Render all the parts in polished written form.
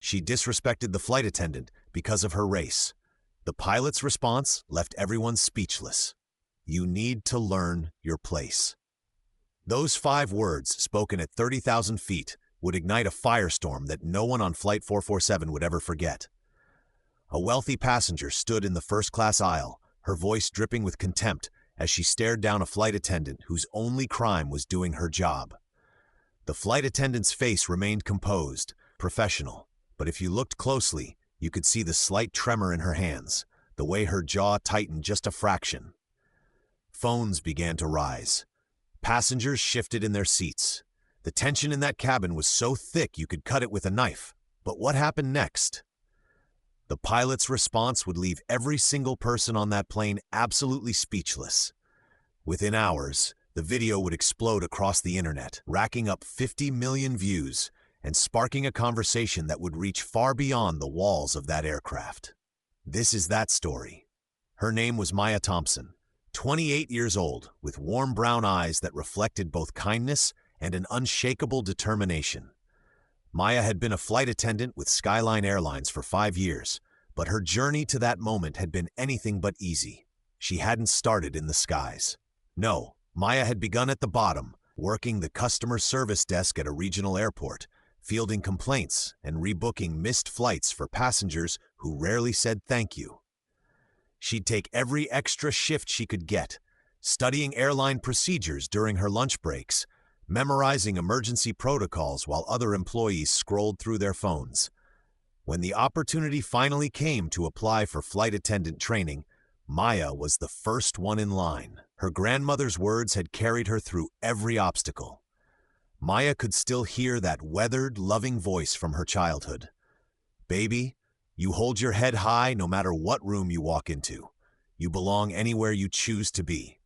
She disrespected the flight attendant because of her race. The pilot's response left everyone speechless. You need to learn your place. Those 5 words, spoken at 30,000 feet, would ignite a firestorm that no one on Flight 447 would ever forget. A wealthy passenger stood in the first-class aisle, her voice dripping with contempt as she stared down a flight attendant whose only crime was doing her job. The flight attendant's face remained composed, professional, but if you looked closely, you could see the slight tremor in her hands, the way her jaw tightened just a fraction. Phones began to rise. Passengers shifted in their seats. The tension in that cabin was so thick you could cut it with a knife. But what happened next? The pilot's response would leave every single person on that plane absolutely speechless. Within hours, the video would explode across the internet, racking up 50 million views and sparking a conversation that would reach far beyond the walls of that aircraft. This is that story. Her name was Maya Thompson, 28 years old, with warm brown eyes that reflected both kindness and an unshakable determination. Maya had been a flight attendant with Skyline Airlines for 5 years, but her journey to that moment had been anything but easy. She hadn't started in the skies. No, Maya had begun at the bottom, working the customer service desk at a regional airport, fielding complaints and rebooking missed flights for passengers who rarely said thank you. She'd take every extra shift she could get, studying airline procedures during her lunch breaks, memorizing emergency protocols while other employees scrolled through their phones. When the opportunity finally came to apply for flight attendant training, Maya was the first one in line. Her grandmother's words had carried her through every obstacle. Maya could still hear that weathered, loving voice from her childhood. Baby, you hold your head high no matter what room you walk into. You belong anywhere you choose to be.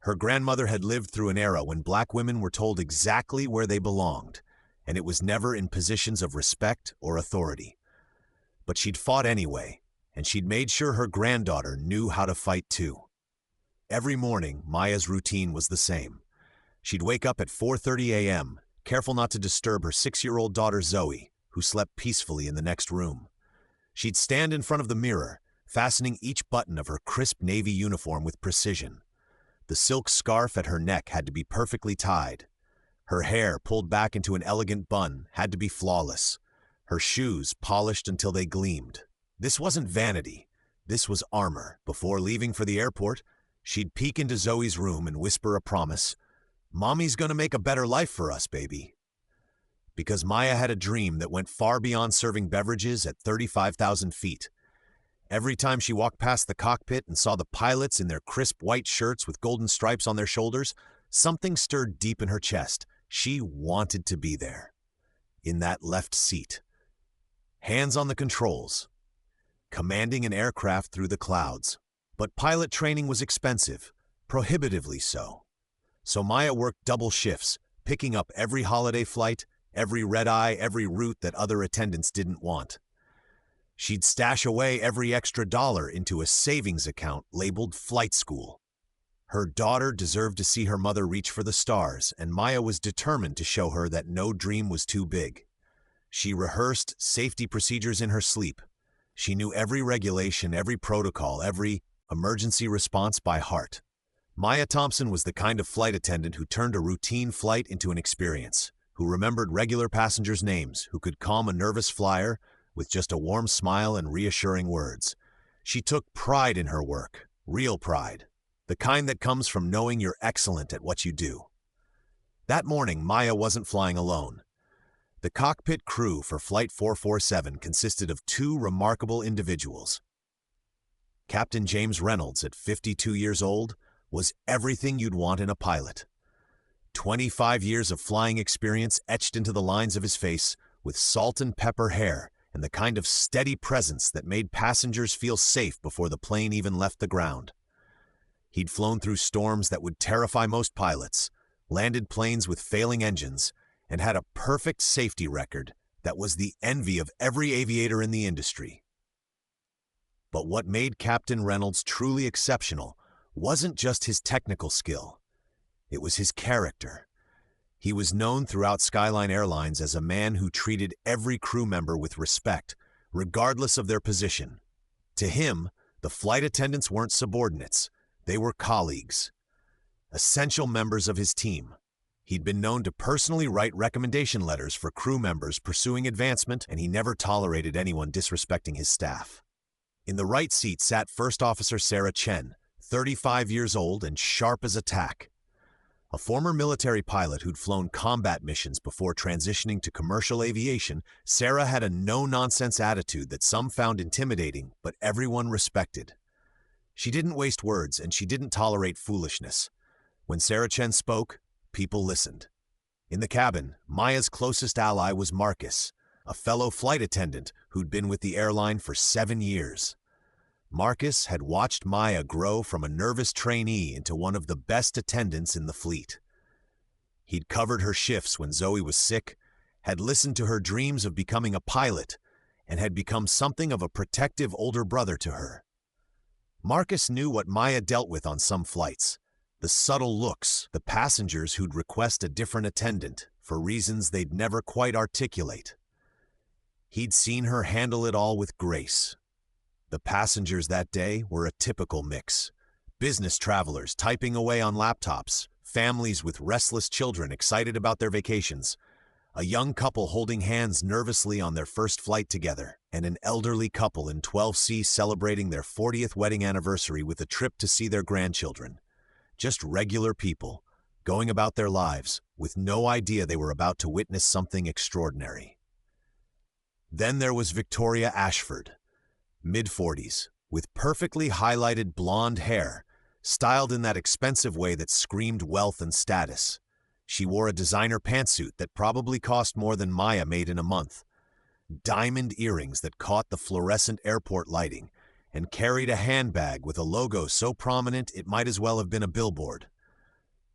Her grandmother had lived through an era when black women were told exactly where they belonged, and it was never in positions of respect or authority. But she'd fought anyway, and she'd made sure her granddaughter knew how to fight too. Every morning, Maya's routine was the same. She'd wake up at 4:30 a.m., careful not to disturb her 6-year-old daughter Zoe, who slept peacefully in the next room. She'd stand in front of the mirror, fastening each button of her crisp navy uniform with precision. The silk scarf at her neck had to be perfectly tied. Her hair, pulled back into an elegant bun, had to be flawless. Her shoes polished until they gleamed. This wasn't vanity. This was armor. Before leaving for the airport, she'd peek into Zoe's room and whisper a promise. "Mommy's gonna make a better life for us, baby." Because Maya had a dream that went far beyond serving beverages at 35,000 feet. Every time she walked past the cockpit and saw the pilots in their crisp white shirts with golden stripes on their shoulders, something stirred deep in her chest. She wanted to be there. In that left seat. Hands on the controls. Commanding an aircraft through the clouds. But pilot training was expensive, prohibitively so. So Maya worked double shifts, picking up every holiday flight, every red-eye, every route that other attendants didn't want. She'd stash away every extra dollar into a savings account labeled flight school. Her daughter deserved to see her mother reach for the stars, and Maya was determined to show her that no dream was too big. She rehearsed safety procedures in her sleep. She knew every regulation, every protocol, every emergency response by heart. Maya Thompson was the kind of flight attendant who turned a routine flight into an experience, who remembered regular passengers' names, who could calm a nervous flyer with just a warm smile and reassuring words. She took pride in her work, real pride, the kind that comes from knowing you're excellent at what you do. That morning, Maya wasn't flying alone. The cockpit crew for Flight 447 consisted of 2 remarkable individuals. Captain James Reynolds, at 52 years old, was everything you'd want in a pilot. 25 years of flying experience etched into the lines of his face, with salt and pepper hair, and the kind of steady presence that made passengers feel safe before the plane even left the ground. He'd flown through storms that would terrify most pilots, landed planes with failing engines, and had a perfect safety record that was the envy of every aviator in the industry. But what made Captain Reynolds truly exceptional wasn't just his technical skill. It was his character. He was known throughout Skyline Airlines as a man who treated every crew member with respect, regardless of their position. To him, the flight attendants weren't subordinates, they were colleagues, essential members of his team. He'd been known to personally write recommendation letters for crew members pursuing advancement, and he never tolerated anyone disrespecting his staff. In the right seat sat First Officer Sarah Chen, 35 years old and sharp as a tack. A former military pilot who'd flown combat missions before transitioning to commercial aviation, Sarah had a no-nonsense attitude that some found intimidating, but everyone respected. She didn't waste words, and she didn't tolerate foolishness. When Sarah Chen spoke, people listened. In the cabin, Maya's closest ally was Marcus, a fellow flight attendant who'd been with the airline for 7 years. Marcus had watched Maya grow from a nervous trainee into one of the best attendants in the fleet. He'd covered her shifts when Zoe was sick, had listened to her dreams of becoming a pilot, and had become something of a protective older brother to her. Marcus knew what Maya dealt with on some flights. The subtle looks, the passengers who'd request a different attendant for reasons they'd never quite articulate. He'd seen her handle it all with grace. The passengers that day were a typical mix. Business travelers typing away on laptops, families with restless children excited about their vacations, a young couple holding hands nervously on their first flight together, and an elderly couple in 12C celebrating their 40th wedding anniversary with a trip to see their grandchildren. Just regular people, going about their lives, with no idea they were about to witness something extraordinary. Then there was Victoria Ashford, mid-40s, with perfectly highlighted blonde hair, styled in that expensive way that screamed wealth and status. She wore a designer pantsuit that probably cost more than Maya made in a month, diamond earrings that caught the fluorescent airport lighting, and carried a handbag with a logo so prominent it might as well have been a billboard.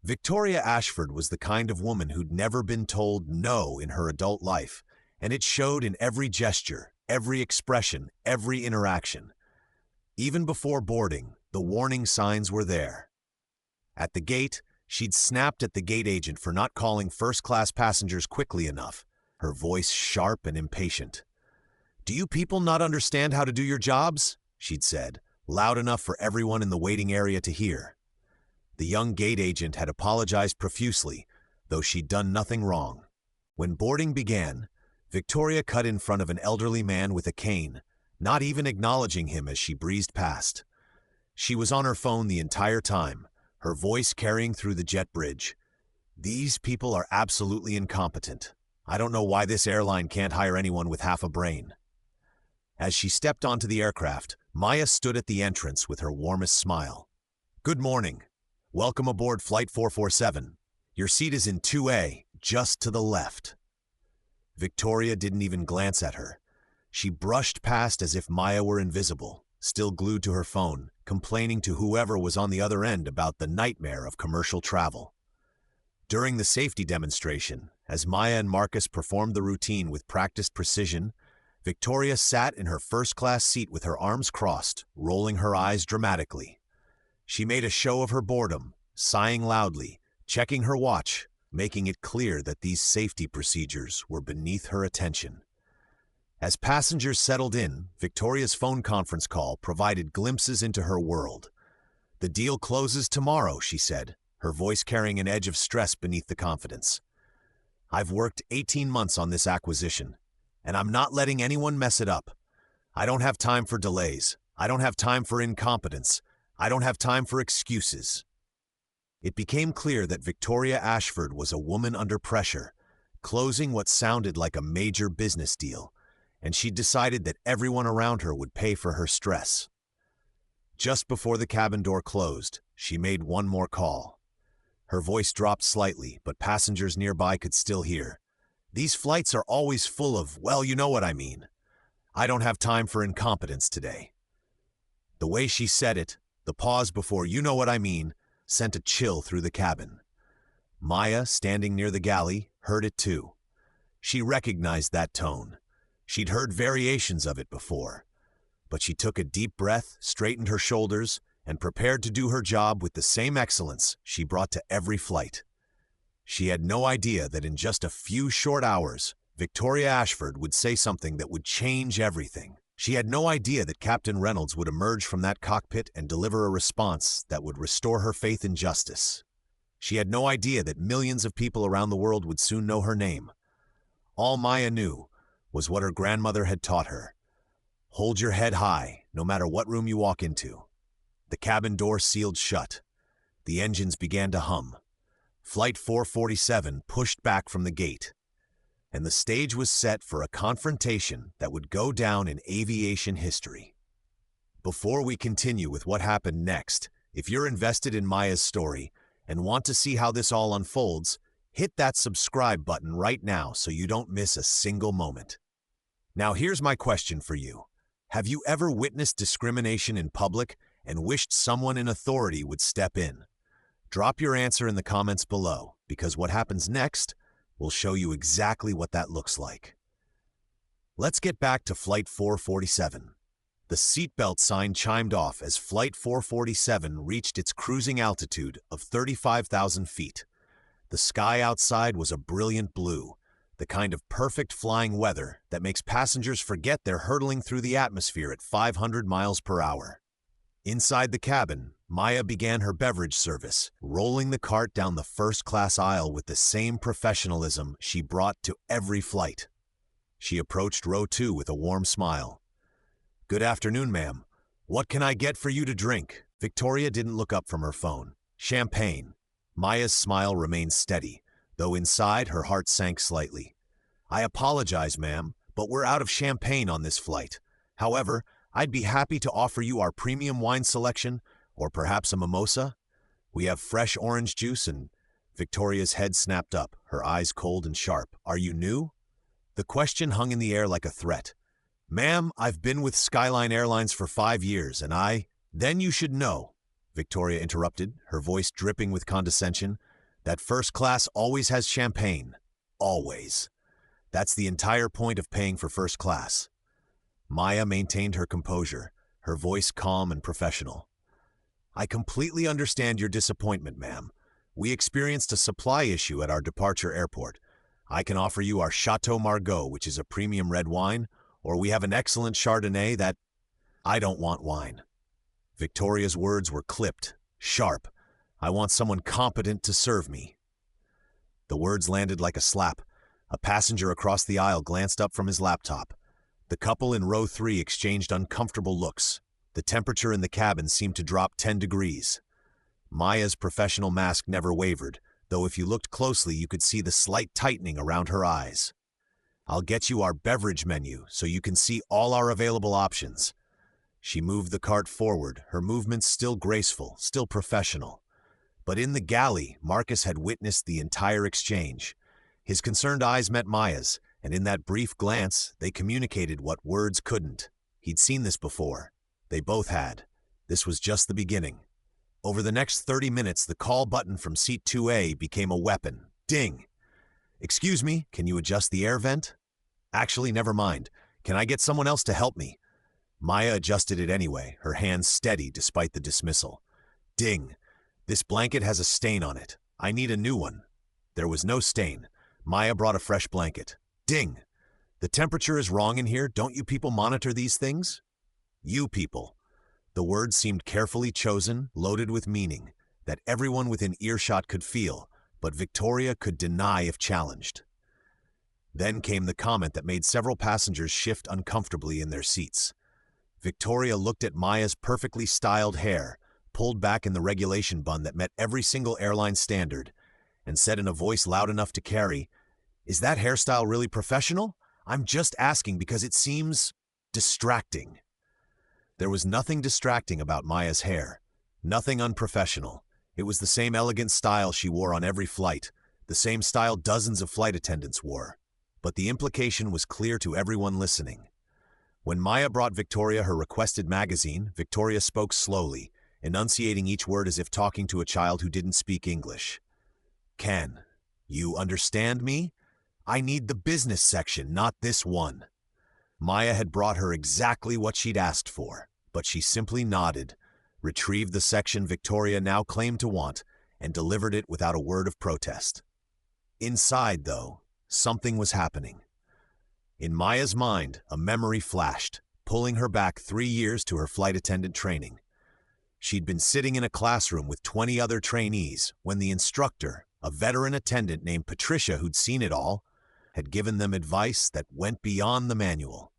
Victoria Ashford was the kind of woman who'd never been told no in her adult life, and it showed in every gesture, every expression, every interaction. Even before boarding, the warning signs were there. At the gate, she'd snapped at the gate agent for not calling first-class passengers quickly enough, her voice sharp and impatient. "Do you people not understand how to do your jobs?" she'd said, loud enough for everyone in the waiting area to hear. The young gate agent had apologized profusely, though she'd done nothing wrong. When boarding began, Victoria cut in front of an elderly man with a cane, not even acknowledging him as she breezed past. She was on her phone the entire time, her voice carrying through the jet bridge. "These people are absolutely incompetent. I don't know why this airline can't hire anyone with half a brain." As she stepped onto the aircraft, Maya stood at the entrance with her warmest smile. "Good morning. Welcome aboard Flight 447. Your seat is in 2A, just to the left." Victoria didn't even glance at her. She brushed past as if Maya were invisible, still glued to her phone, complaining to whoever was on the other end about the nightmare of commercial travel. During the safety demonstration, as Maya and Marcus performed the routine with practiced precision, Victoria sat in her first-class seat with her arms crossed, rolling her eyes dramatically. She made a show of her boredom, sighing loudly, checking her watch, making it clear that these safety procedures were beneath her attention. As passengers settled in, Victoria's phone conference call provided glimpses into her world. "The deal closes tomorrow," she said, her voice carrying an edge of stress beneath the confidence. "I've worked 18 months on this acquisition, and I'm not letting anyone mess it up. I don't have time for delays. I don't have time for incompetence. I don't have time for excuses." It became clear that Victoria Ashford was a woman under pressure, closing what sounded like a major business deal, and she decided that everyone around her would pay for her stress. Just before the cabin door closed, she made one more call. Her voice dropped slightly, but passengers nearby could still hear. "These flights are always full of, well, you know what I mean. I don't have time for incompetence today." The way she said it, the pause before "you know what I mean," sent a chill through the cabin. Maya, standing near the galley, heard it too. She recognized that tone. She'd heard variations of it before. But she took a deep breath, straightened her shoulders, and prepared to do her job with the same excellence she brought to every flight. She had no idea that in just a few short hours, Victoria Ashford would say something that would change everything. She had no idea that Captain Reynolds would emerge from that cockpit and deliver a response that would restore her faith in justice. She had no idea that millions of people around the world would soon know her name. All Maya knew was what her grandmother had taught her. Hold your head high, no matter what room you walk into. The cabin door sealed shut. The engines began to hum. Flight 447 pushed back from the gate, and the stage was set for a confrontation that would go down in aviation history. Before we continue with what happened next, if you're invested in Maya's story and want to see how this all unfolds, hit that subscribe button right now so you don't miss a single moment. Now here's my question for you. Have you ever witnessed discrimination in public and wished someone in authority would step in? Drop your answer in the comments below, because what happens next will show you exactly what that looks like. Let's get back to Flight 447. The seatbelt sign chimed off as Flight 447 reached its cruising altitude of 35,000 feet. The sky outside was a brilliant blue, the kind of perfect flying weather that makes passengers forget they're hurtling through the atmosphere at 500 miles per hour. Inside the cabin, Maya began her beverage service, rolling the cart down the first-class aisle with the same professionalism she brought to every flight. She approached row 2 with a warm smile. "Good afternoon, ma'am. What can I get for you to drink?" Victoria didn't look up from her phone. "Champagne." Maya's smile remained steady, though inside her heart sank slightly. "I apologize, ma'am, but we're out of champagne on this flight. However, I'd be happy to offer you our premium wine selection, or perhaps a mimosa. We have fresh orange juice and—" Victoria's head snapped up, her eyes cold and sharp. "Are you new?" The question hung in the air like a threat. "Ma'am, I've been with Skyline Airlines for 5 years, and Then you should know," Victoria interrupted, her voice dripping with condescension, "that first class always has champagne. Always. That's the entire point of paying for first class." Maya maintained her composure, her voice calm and professional. "I completely understand your disappointment, ma'am. We experienced a supply issue at our departure airport. I can offer you our Chateau Margaux, which is a premium red wine, or we have an excellent Chardonnay that—" "I don't want wine." Victoria's words were clipped, sharp. "I want someone competent to serve me." The words landed like a slap. A passenger across the aisle glanced up from his laptop. The couple in row 3 exchanged uncomfortable looks. The temperature in the cabin seemed to drop 10 degrees. Maya's professional mask never wavered, though if you looked closely you could see the slight tightening around her eyes. "I'll get you our beverage menu so you can see all our available options." She moved the cart forward, her movements still graceful, still professional. But in the galley, Marcus had witnessed the entire exchange. His concerned eyes met Maya's, and in that brief glance, they communicated what words couldn't. He'd seen this before. They both had. This was just the beginning. Over the next 30 minutes, the call button from seat 2A became a weapon. Ding! "Excuse me, can you adjust the air vent?" "Actually, never mind. Can I get someone else to help me?" Maya adjusted it anyway, her hands steady despite the dismissal. Ding! "This blanket has a stain on it. I need a new one." There was no stain. Maya brought a fresh blanket. Ding! "The temperature is wrong in here. Don't you people monitor these things?" "You people." The words seemed carefully chosen, loaded with meaning, that everyone within earshot could feel, but Victoria could deny if challenged. Then came the comment that made several passengers shift uncomfortably in their seats. Victoria looked at Maya's perfectly styled hair, pulled back in the regulation bun that met every single airline standard, and said in a voice loud enough to carry, "Is that hairstyle really professional? I'm just asking because it seems distracting." There was nothing distracting about Maya's hair, nothing unprofessional. It was the same elegant style she wore on every flight, the same style dozens of flight attendants wore. But the implication was clear to everyone listening. When Maya brought Victoria her requested magazine, Victoria spoke slowly, enunciating each word as if talking to a child who didn't speak English. "Can you understand me? I need the business section, not this one." Maya had brought her exactly what she'd asked for, but she simply nodded, retrieved the section Victoria now claimed to want, and delivered it without a word of protest. Inside, though, something was happening. In Maya's mind, a memory flashed, pulling her back 3 years to her flight attendant training. She'd been sitting in a classroom with 20 other trainees when the instructor, a veteran attendant named Patricia who'd seen it all, had given them advice that went beyond the manual.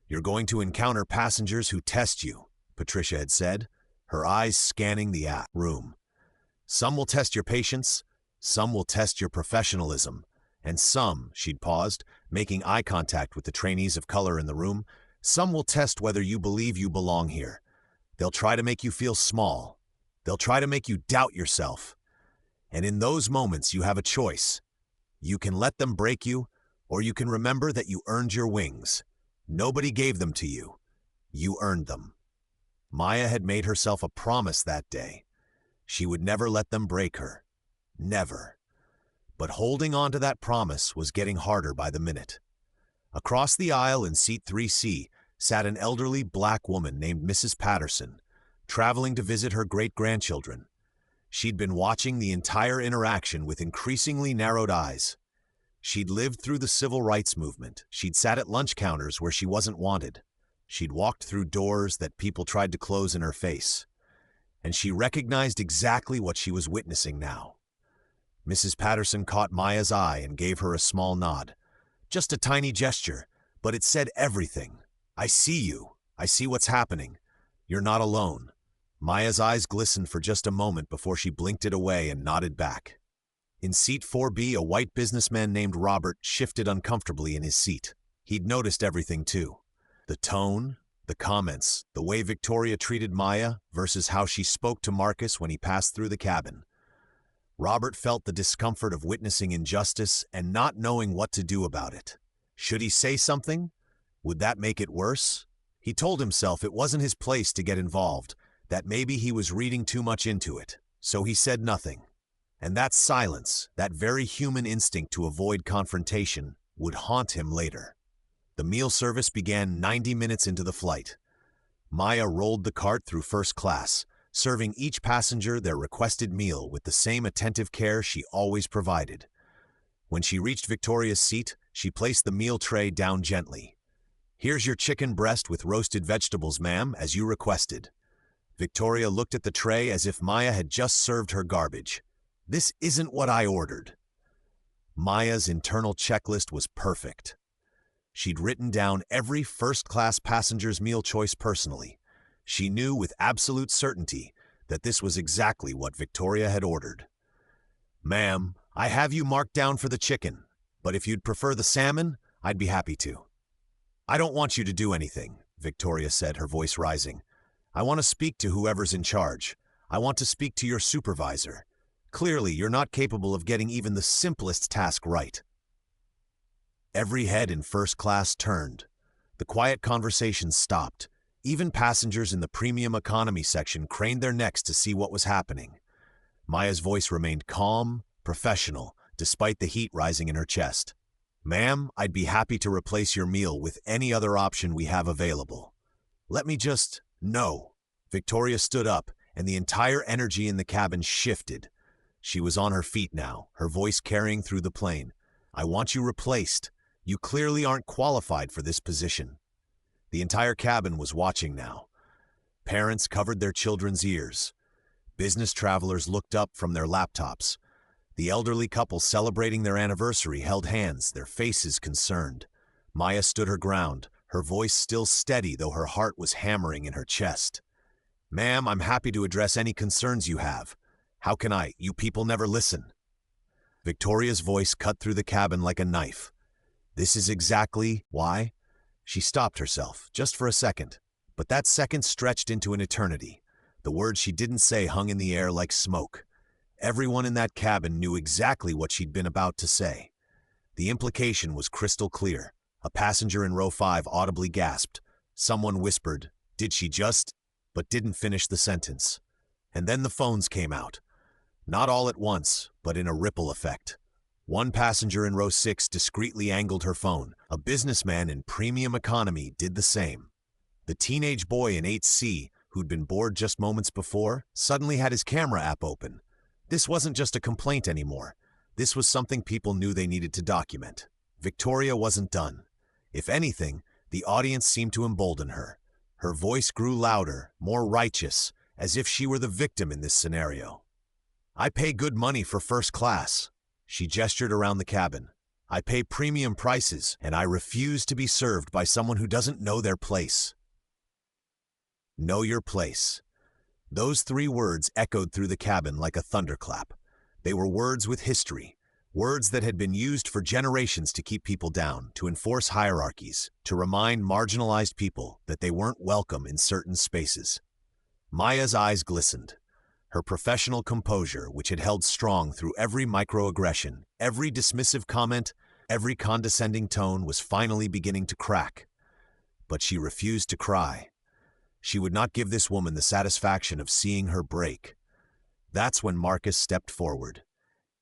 "You're going to encounter passengers who test you," Patricia had said, her eyes scanning the room. "Some will test your patience, some will test your professionalism, and some," she'd paused, making eye contact with the trainees of color in the room, "some will test whether you believe you belong here. They'll try to make you feel small. They'll try to make you doubt yourself. And in those moments, you have a choice. You can let them break you, or you can remember that you earned your wings. Nobody gave them to you. You earned them." Maya had made herself a promise that day. She would never let them break her. Never. But holding on to that promise was getting harder by the minute. Across the aisle in seat 3C sat an elderly black woman named Mrs. Patterson, traveling to visit her great-grandchildren. She'd been watching the entire interaction with increasingly narrowed eyes. She'd lived through the civil rights movement. She'd sat at lunch counters where she wasn't wanted. She'd walked through doors that people tried to close in her face. And she recognized exactly what she was witnessing now. Mrs. Patterson caught Maya's eye and gave her a small nod. Just a tiny gesture, but it said everything. "I see you. I see what's happening. You're not alone." Maya's eyes glistened for just a moment before she blinked it away and nodded back. In seat 4B, a white businessman named Robert shifted uncomfortably in his seat. He'd noticed everything too. The tone, the comments, the way Victoria treated Maya versus how she spoke to Marcus when he passed through the cabin. Robert felt the discomfort of witnessing injustice and not knowing what to do about it. Should he say something? Would that make it worse? He told himself it wasn't his place to get involved, that maybe he was reading too much into it, so he said nothing. And that silence, that very human instinct to avoid confrontation, would haunt him later. The meal service began 90 minutes into the flight. Maya rolled the cart through first class, serving each passenger their requested meal with the same attentive care she always provided. When she reached Victoria's seat, she placed the meal tray down gently. "Here's your chicken breast with roasted vegetables, ma'am, as you requested." Victoria looked at the tray as if Maya had just served her garbage. "This isn't what I ordered." Maya's internal checklist was perfect. She'd written down every first-class passenger's meal choice personally. She knew with absolute certainty that this was exactly what Victoria had ordered. "Ma'am, I have you marked down for the chicken, but if you'd prefer the salmon, I'd be happy to." "I don't want you to do anything," Victoria said, her voice rising. "I want to speak to whoever's in charge. I want to speak to your supervisor. Clearly, you're not capable of getting even the simplest task right." Every head in first class turned. The quiet conversation stopped. Even passengers in the premium economy section craned their necks to see what was happening. Maya's voice remained calm, professional, despite the heat rising in her chest. "Ma'am, I'd be happy to replace your meal with any other option we have available. Let me just..." "No." Victoria stood up, and the entire energy in the cabin shifted. She was on her feet now, her voice carrying through the plane. "I want you replaced. You clearly aren't qualified for this position." The entire cabin was watching now. Parents covered their children's ears. Business travelers looked up from their laptops. The elderly couple celebrating their anniversary held hands, their faces concerned. Maya stood her ground, her voice still steady though her heart was hammering in her chest. "Ma'am, I'm happy to address any concerns you have. How can I? You people never listen." Victoria's voice cut through the cabin like a knife. "This is exactly why." She stopped herself, just for a second, but that second stretched into an eternity. The words she didn't say hung in the air like smoke. Everyone in that cabin knew exactly what she'd been about to say. The implication was crystal clear. A passenger in row 5 audibly gasped. Someone whispered, "Did she just..." but didn't finish the sentence. And then the phones came out. Not all at once, but in a ripple effect. One passenger in row 6 discreetly angled her phone. A businessman in premium economy did the same. The teenage boy in 8C, who'd been bored just moments before, suddenly had his camera app open. This wasn't just a complaint anymore. This was something people knew they needed to document. Victoria wasn't done. If anything, the audience seemed to embolden her. Her voice grew louder, more righteous, as if she were the victim in this scenario. "I pay good money for first class." She gestured around the cabin. "I pay premium prices, and I refuse to be served by someone who doesn't know their place." Know your place. Those 3 words echoed through the cabin like a thunderclap. They were words with history, words that had been used for generations to keep people down, to enforce hierarchies, to remind marginalized people that they weren't welcome in certain spaces. Maya's eyes glistened. Her professional composure, which had held strong through every microaggression, every dismissive comment, every condescending tone, was finally beginning to crack. But she refused to cry. She would not give this woman the satisfaction of seeing her break. That's when Marcus stepped forward.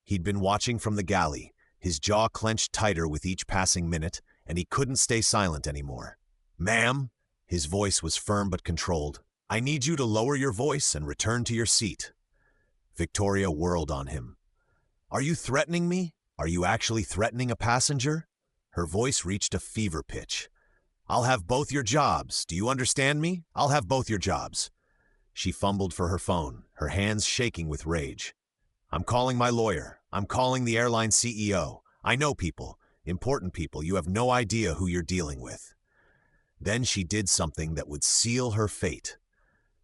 He'd been watching from the galley, his jaw clenched tighter with each passing minute, and he couldn't stay silent anymore. "Ma'am," his voice was firm but controlled, "I need you to lower your voice and return to your seat." Victoria whirled on him. "Are you threatening me? Are you actually threatening a passenger?" Her voice reached a fever pitch. "I'll have both your jobs. Do you understand me? I'll have both your jobs." She fumbled for her phone, her hands shaking with rage. "I'm calling my lawyer. I'm calling the airline CEO. I know people, important people. You have no idea who you're dealing with." Then she did something that would seal her fate.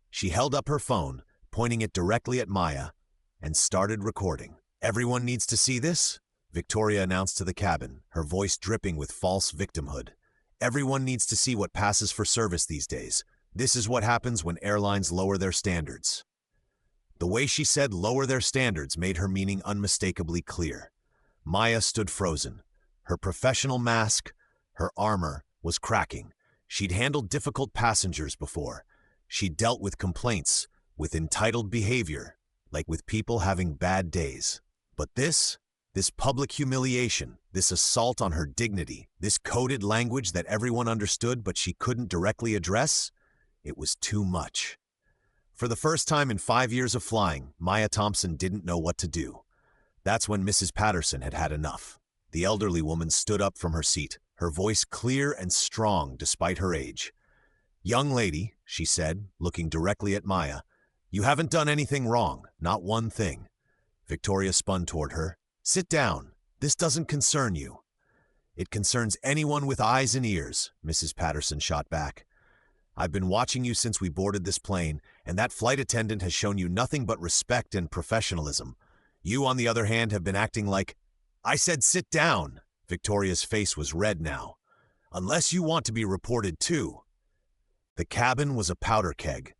She held up her phone, pointing it directly at Maya, and started recording. "Everyone needs to see this," Victoria announced to the cabin, her voice dripping with false victimhood. "Everyone needs to see what passes for service these days. This is what happens when airlines lower their standards." The way she said "lower their standards" made her meaning unmistakably clear. Maya stood frozen. Her professional mask, her armor, was cracking. She'd handled difficult passengers before. She'd dealt with complaints, with entitled behavior, like with people having bad days. But this public humiliation, this assault on her dignity, this coded language that everyone understood but she couldn't directly address, it was too much. For the first time in 5 years of flying, Maya Thompson didn't know what to do. That's when Mrs. Patterson had had enough. The elderly woman stood up from her seat, her voice clear and strong despite her age. "Young lady," she said, looking directly at Maya, "you haven't done anything wrong, not one thing." Victoria spun toward her. "Sit down. This doesn't concern you." "It concerns anyone with eyes and ears," Mrs. Patterson shot back. "I've been watching you since we boarded this plane, and that flight attendant has shown you nothing but respect and professionalism. You, on the other hand, have been acting like—" "I said sit down!" Victoria's face was red now. "Unless you want to be reported too." The cabin was a powder keg.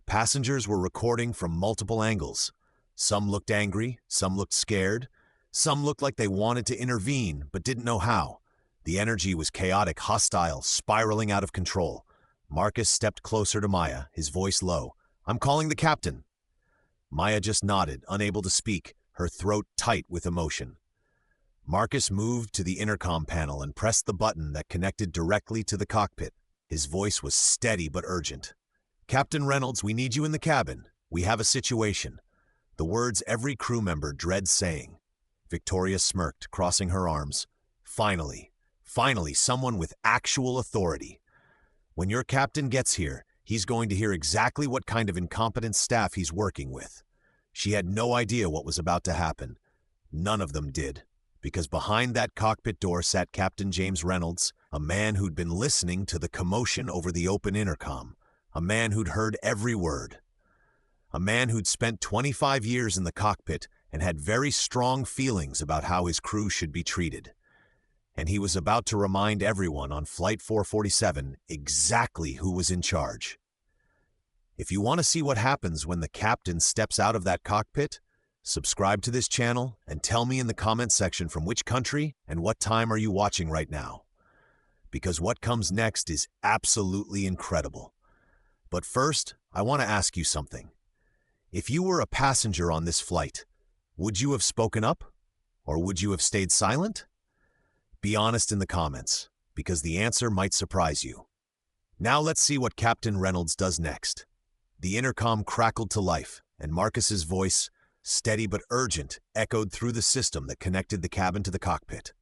Passengers were recording from multiple angles. Some looked angry, some looked scared, some looked like they wanted to intervene but didn't know how. The energy was chaotic, hostile, spiraling out of control. Marcus stepped closer to Maya, his voice low. "I'm calling the captain." Maya just nodded, unable to speak, her throat tight with emotion. Marcus moved to the intercom panel and pressed the button that connected directly to the cockpit. His voice was steady but urgent. "Captain Reynolds, we need you in the cabin. We have a situation." The words every crew member dreads saying. Victoria smirked, crossing her arms. Finally, someone with actual authority. When your captain gets here, he's going to hear exactly what kind of incompetent staff he's working with. She had no idea what was about to happen. None of them did, because behind that cockpit door sat Captain James Reynolds, a man who'd been listening to the commotion over the open intercom, a man who'd heard every word, a man who'd spent 25 years in the cockpit and had very strong feelings about how his crew should be treated. And he was about to remind everyone on Flight 447 exactly who was in charge. If you want to see what happens when the captain steps out of that cockpit, subscribe to this channel and tell me in the comment section from which country and what time are you watching right now. Because what comes next is absolutely incredible. But first, I want to ask you something. If you were a passenger on this flight, would you have spoken up? Or would you have stayed silent? Be honest in the comments, because the answer might surprise you. Now let's see what Captain Reynolds does next. The intercom crackled to life, and Marcus's voice, steady but urgent, echoed through the system that connected the cabin to the cockpit.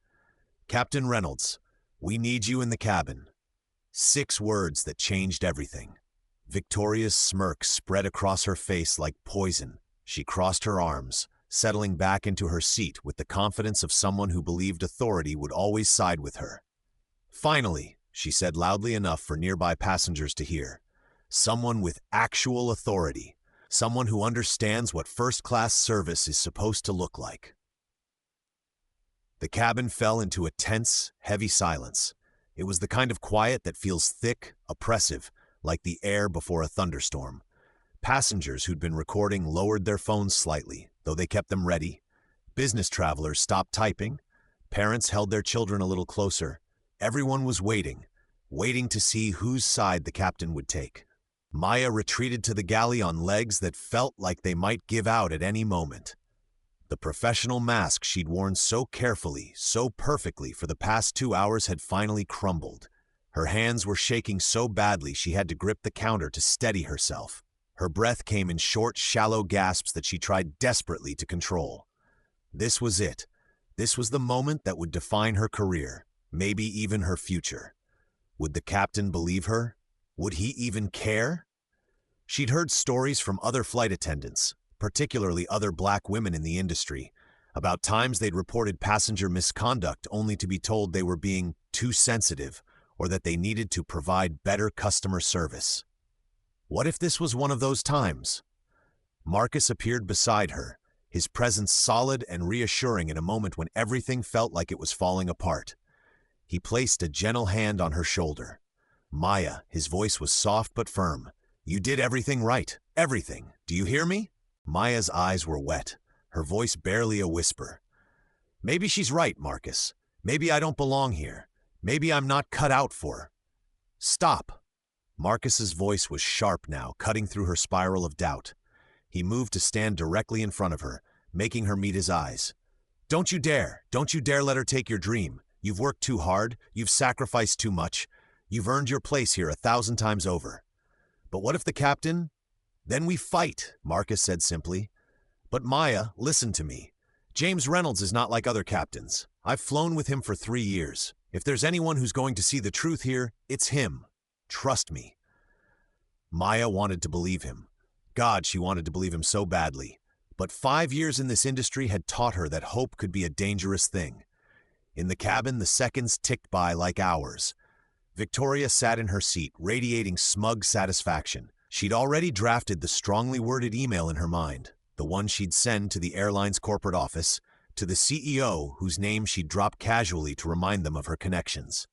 "Captain Reynolds, we need you in the cabin." 6 words that changed everything. Victoria's smirk spread across her face like poison. She crossed her arms, settling back into her seat with the confidence of someone who believed authority would always side with her. "Finally," she said loudly enough for nearby passengers to hear. "Someone with actual authority. Someone who understands what first-class service is supposed to look like." The cabin fell into a tense, heavy silence. It was the kind of quiet that feels thick, oppressive, like the air before a thunderstorm. Passengers who'd been recording lowered their phones slightly, though they kept them ready. Business travelers stopped typing. Parents held their children a little closer. Everyone was waiting to see whose side the captain would take. Maya retreated to the galley on legs that felt like they might give out at any moment. The professional mask she'd worn so carefully, so perfectly for the past 2 hours had finally crumbled. Her hands were shaking so badly she had to grip the counter to steady herself. Her breath came in short, shallow gasps that she tried desperately to control. This was it. This was the moment that would define her career, maybe even her future. Would the captain believe her? Would he even care? She'd heard stories from other flight attendants, particularly other black women in the industry, about times they'd reported passenger misconduct only to be told they were being too sensitive or that they needed to provide better customer service. What if this was one of those times? Marcus appeared beside her, his presence solid and reassuring in a moment when everything felt like it was falling apart. He placed a gentle hand on her shoulder. "Maya," his voice was soft but firm. "You did everything right. Everything. Do you hear me?" Maya's eyes were wet, her voice barely a whisper. "Maybe she's right, Marcus. Maybe I don't belong here. Maybe I'm not cut out for." "Stop." Marcus's voice was sharp now, cutting through her spiral of doubt. He moved to stand directly in front of her, making her meet his eyes. Don't you dare let her take your dream. You've worked too hard, you've sacrificed too much. You've earned your place here 1,000 times over. But what if the captain? Then we fight, Marcus said simply. But Maya, listen to me. James Reynolds is not like other captains. I've flown with him for 3 years. If there's anyone who's going to see the truth here, it's him. Trust me. Maya wanted to believe him. God, she wanted to believe him so badly. But 5 years in this industry had taught her that hope could be a dangerous thing. In the cabin, the seconds ticked by like hours. Victoria sat in her seat, radiating smug satisfaction. She'd already drafted the strongly worded email in her mind, the one she'd send to the airline's corporate office, to the CEO whose name she'd drop casually to remind them of her connections.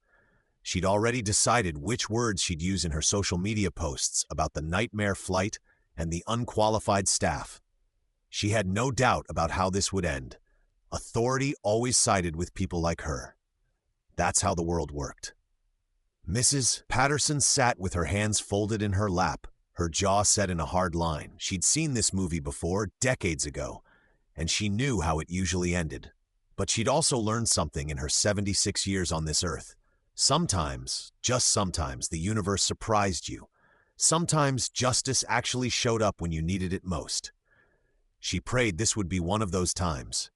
She'd already decided which words she'd use in her social media posts about the nightmare flight and the unqualified staff. She had no doubt about how this would end. Authority always sided with people like her. That's how the world worked. Mrs. Patterson sat with her hands folded in her lap, her jaw set in a hard line. She'd seen this movie before, decades ago, and she knew how it usually ended. But she'd also learned something in her 76 years on this earth. Sometimes, just sometimes, the universe surprised you. Sometimes justice actually showed up when you needed it most. She prayed this would be one of those times.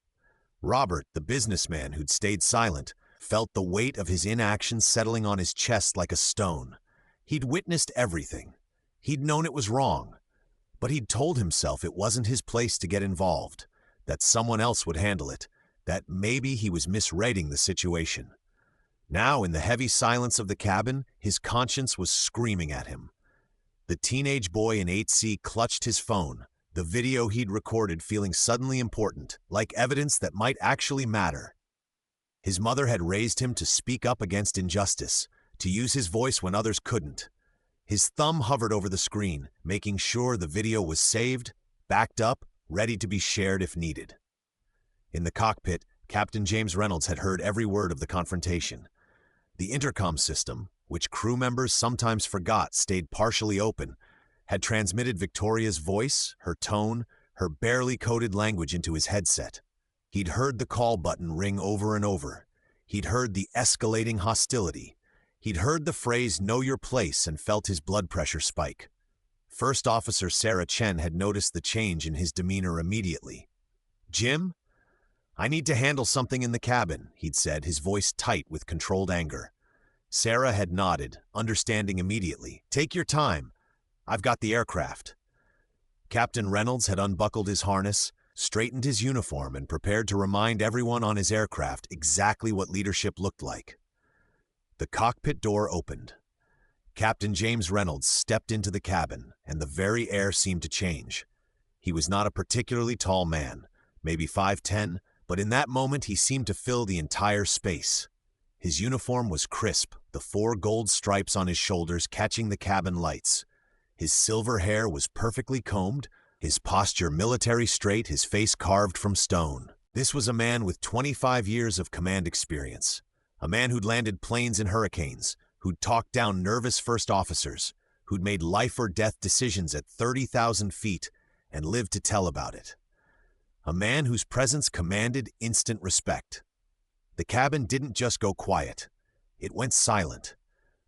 Robert, the businessman who'd stayed silent, felt the weight of his inaction settling on his chest like a stone. He'd witnessed everything. He'd known it was wrong. But he'd told himself it wasn't his place to get involved, that someone else would handle it, that maybe he was misreading the situation. Now, in the heavy silence of the cabin, his conscience was screaming at him. The teenage boy in 8C clutched his phone, the video he'd recorded feeling suddenly important, like evidence that might actually matter. His mother had raised him to speak up against injustice, to use his voice when others couldn't. His thumb hovered over the screen, making sure the video was saved, backed up, ready to be shared if needed. In the cockpit, Captain James Reynolds had heard every word of the confrontation. The intercom system, which crew members sometimes forgot stayed partially open, had transmitted Victoria's voice, her tone, her barely coded language into his headset. He'd heard the call button ring over and over. He'd heard the escalating hostility. He'd heard the phrase, "know your place," and felt his blood pressure spike. First Officer Sarah Chen had noticed the change in his demeanor immediately. "Jim, I need to handle something in the cabin," he'd said, his voice tight with controlled anger. Sarah had nodded, understanding immediately. "Take your time. I've got the aircraft." Captain Reynolds had unbuckled his harness, straightened his uniform, and prepared to remind everyone on his aircraft exactly what leadership looked like. The cockpit door opened. Captain James Reynolds stepped into the cabin, and the very air seemed to change. He was not a particularly tall man, maybe 5'10", but in that moment he seemed to fill the entire space. His uniform was crisp, the 4 gold stripes on his shoulders catching the cabin lights. His silver hair was perfectly combed, his posture military straight, his face carved from stone. This was a man with 25 years of command experience, a man who'd landed planes in hurricanes, who'd talked down nervous first officers, who'd made life-or-death decisions at 30,000 feet and lived to tell about it. A man whose presence commanded instant respect. The cabin didn't just go quiet. It went silent.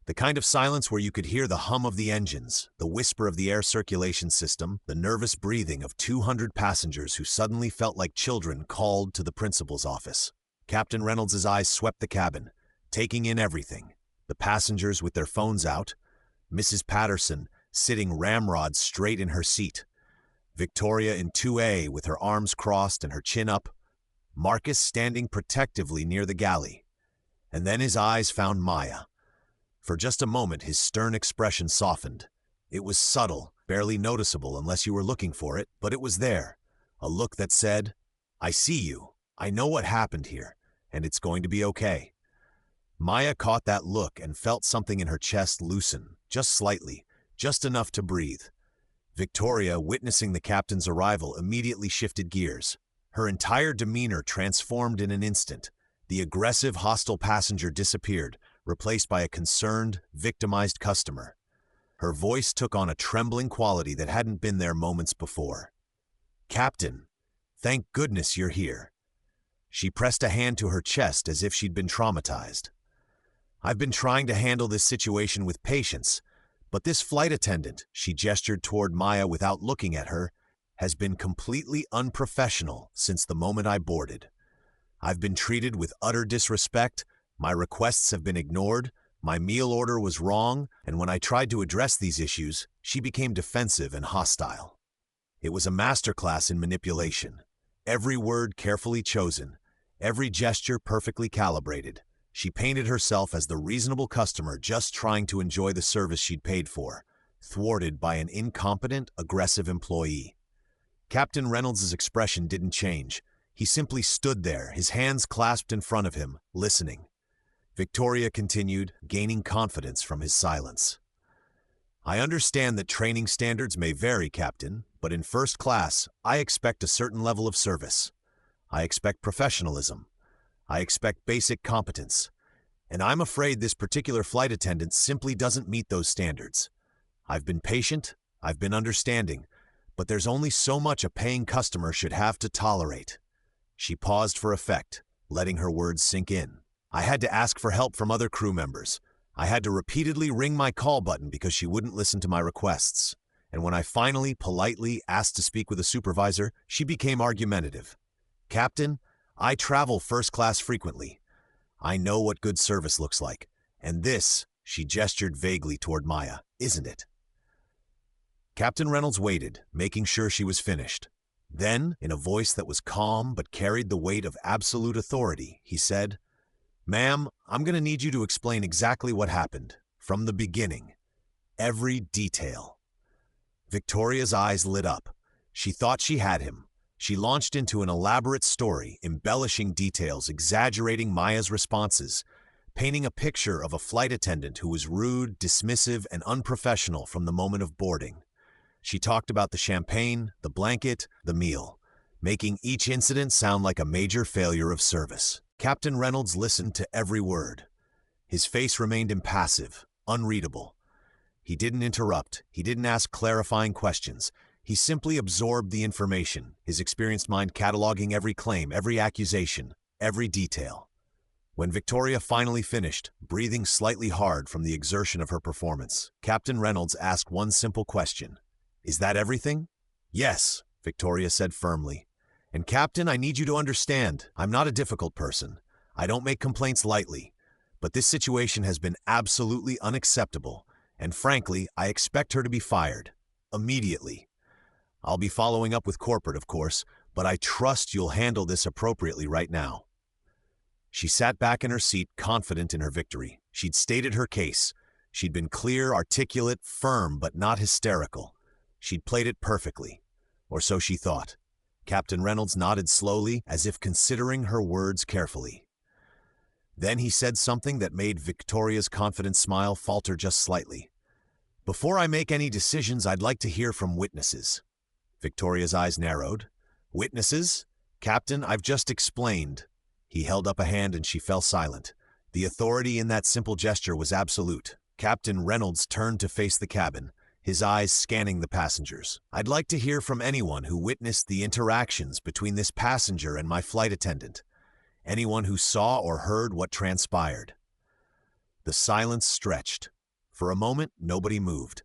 The kind of silence where you could hear the hum of the engines, the whisper of the air circulation system, the nervous breathing of 200 passengers who suddenly felt like children called to the principal's office. Captain Reynolds' eyes swept the cabin, taking in everything. The passengers with their phones out, Mrs. Patterson sitting ramrod straight in her seat, Victoria in 2A with her arms crossed and her chin up, Marcus standing protectively near the galley. And then his eyes found Maya. For just a moment, his stern expression softened. It was subtle, barely noticeable unless you were looking for it, but it was there. A look that said, "I see you. I know what happened here, and it's going to be okay." Maya caught that look and felt something in her chest loosen, just slightly, just enough to breathe. Victoria, witnessing the captain's arrival, immediately shifted gears. Her entire demeanor transformed in an instant. The aggressive, hostile passenger disappeared, replaced by a concerned, victimized customer. Her voice took on a trembling quality that hadn't been there moments before. "Captain, thank goodness you're here." She pressed a hand to her chest as if she'd been traumatized. "I've been trying to handle this situation with patience, but this flight attendant," she gestured toward Maya without looking at her, "has been completely unprofessional since the moment I boarded. I've been treated with utter disrespect, my requests have been ignored, my meal order was wrong, and when I tried to address these issues, she became defensive and hostile." It was a masterclass in manipulation. Every word carefully chosen, every gesture perfectly calibrated. She painted herself as the reasonable customer just trying to enjoy the service she'd paid for, thwarted by an incompetent, aggressive employee. Captain Reynolds' expression didn't change. He simply stood there, his hands clasped in front of him, listening. Victoria continued, gaining confidence from his silence. "I understand that training standards may vary, Captain, but in first class, I expect a certain level of service. I expect professionalism. I expect basic competence. And I'm afraid this particular flight attendant simply doesn't meet those standards. I've been patient, I've been understanding, but there's only so much a paying customer should have to tolerate." She paused for effect, letting her words sink in. "I had to ask for help from other crew members. I had to repeatedly ring my call button because she wouldn't listen to my requests. And when I finally, politely asked to speak with a supervisor, she became argumentative. Captain, I travel first class frequently. I know what good service looks like. And this," she gestured vaguely toward Maya, "isn't it?" Captain Reynolds waited, making sure she was finished. Then, in a voice that was calm but carried the weight of absolute authority, he said, "Ma'am, I'm going to need you to explain exactly what happened, from the beginning. Every detail." Victoria's eyes lit up. She thought she had him. She launched into an elaborate story, embellishing details, exaggerating Maya's responses, painting a picture of a flight attendant who was rude, dismissive, and unprofessional from the moment of boarding. She talked about the champagne, the blanket, the meal, making each incident sound like a major failure of service. Captain Reynolds listened to every word. His face remained impassive, unreadable. He didn't interrupt. He didn't ask clarifying questions. He simply absorbed the information, his experienced mind cataloging every claim, every accusation, every detail. When Victoria finally finished, breathing slightly hard from the exertion of her performance, Captain Reynolds asked one simple question. Is that everything? Yes, Victoria said firmly. And Captain, I need you to understand, I'm not a difficult person. I don't make complaints lightly. But this situation has been absolutely unacceptable, and frankly, I expect her to be fired. Immediately. I'll be following up with corporate, of course, but I trust you'll handle this appropriately right now. She sat back in her seat, confident in her victory. She'd stated her case. She'd been clear, articulate, firm, but not hysterical. She'd played it perfectly. Or so she thought. Captain Reynolds nodded slowly, as if considering her words carefully. Then he said something that made Victoria's confident smile falter just slightly. Before I make any decisions, I'd like to hear from witnesses. Victoria's eyes narrowed. Witnesses? Captain, I've just explained. He held up a hand and she fell silent. The authority in that simple gesture was absolute. Captain Reynolds turned to face the cabin, his eyes scanning the passengers. I'd like to hear from anyone who witnessed the interactions between this passenger and my flight attendant. Anyone who saw or heard what transpired. The silence stretched. For a moment, nobody moved.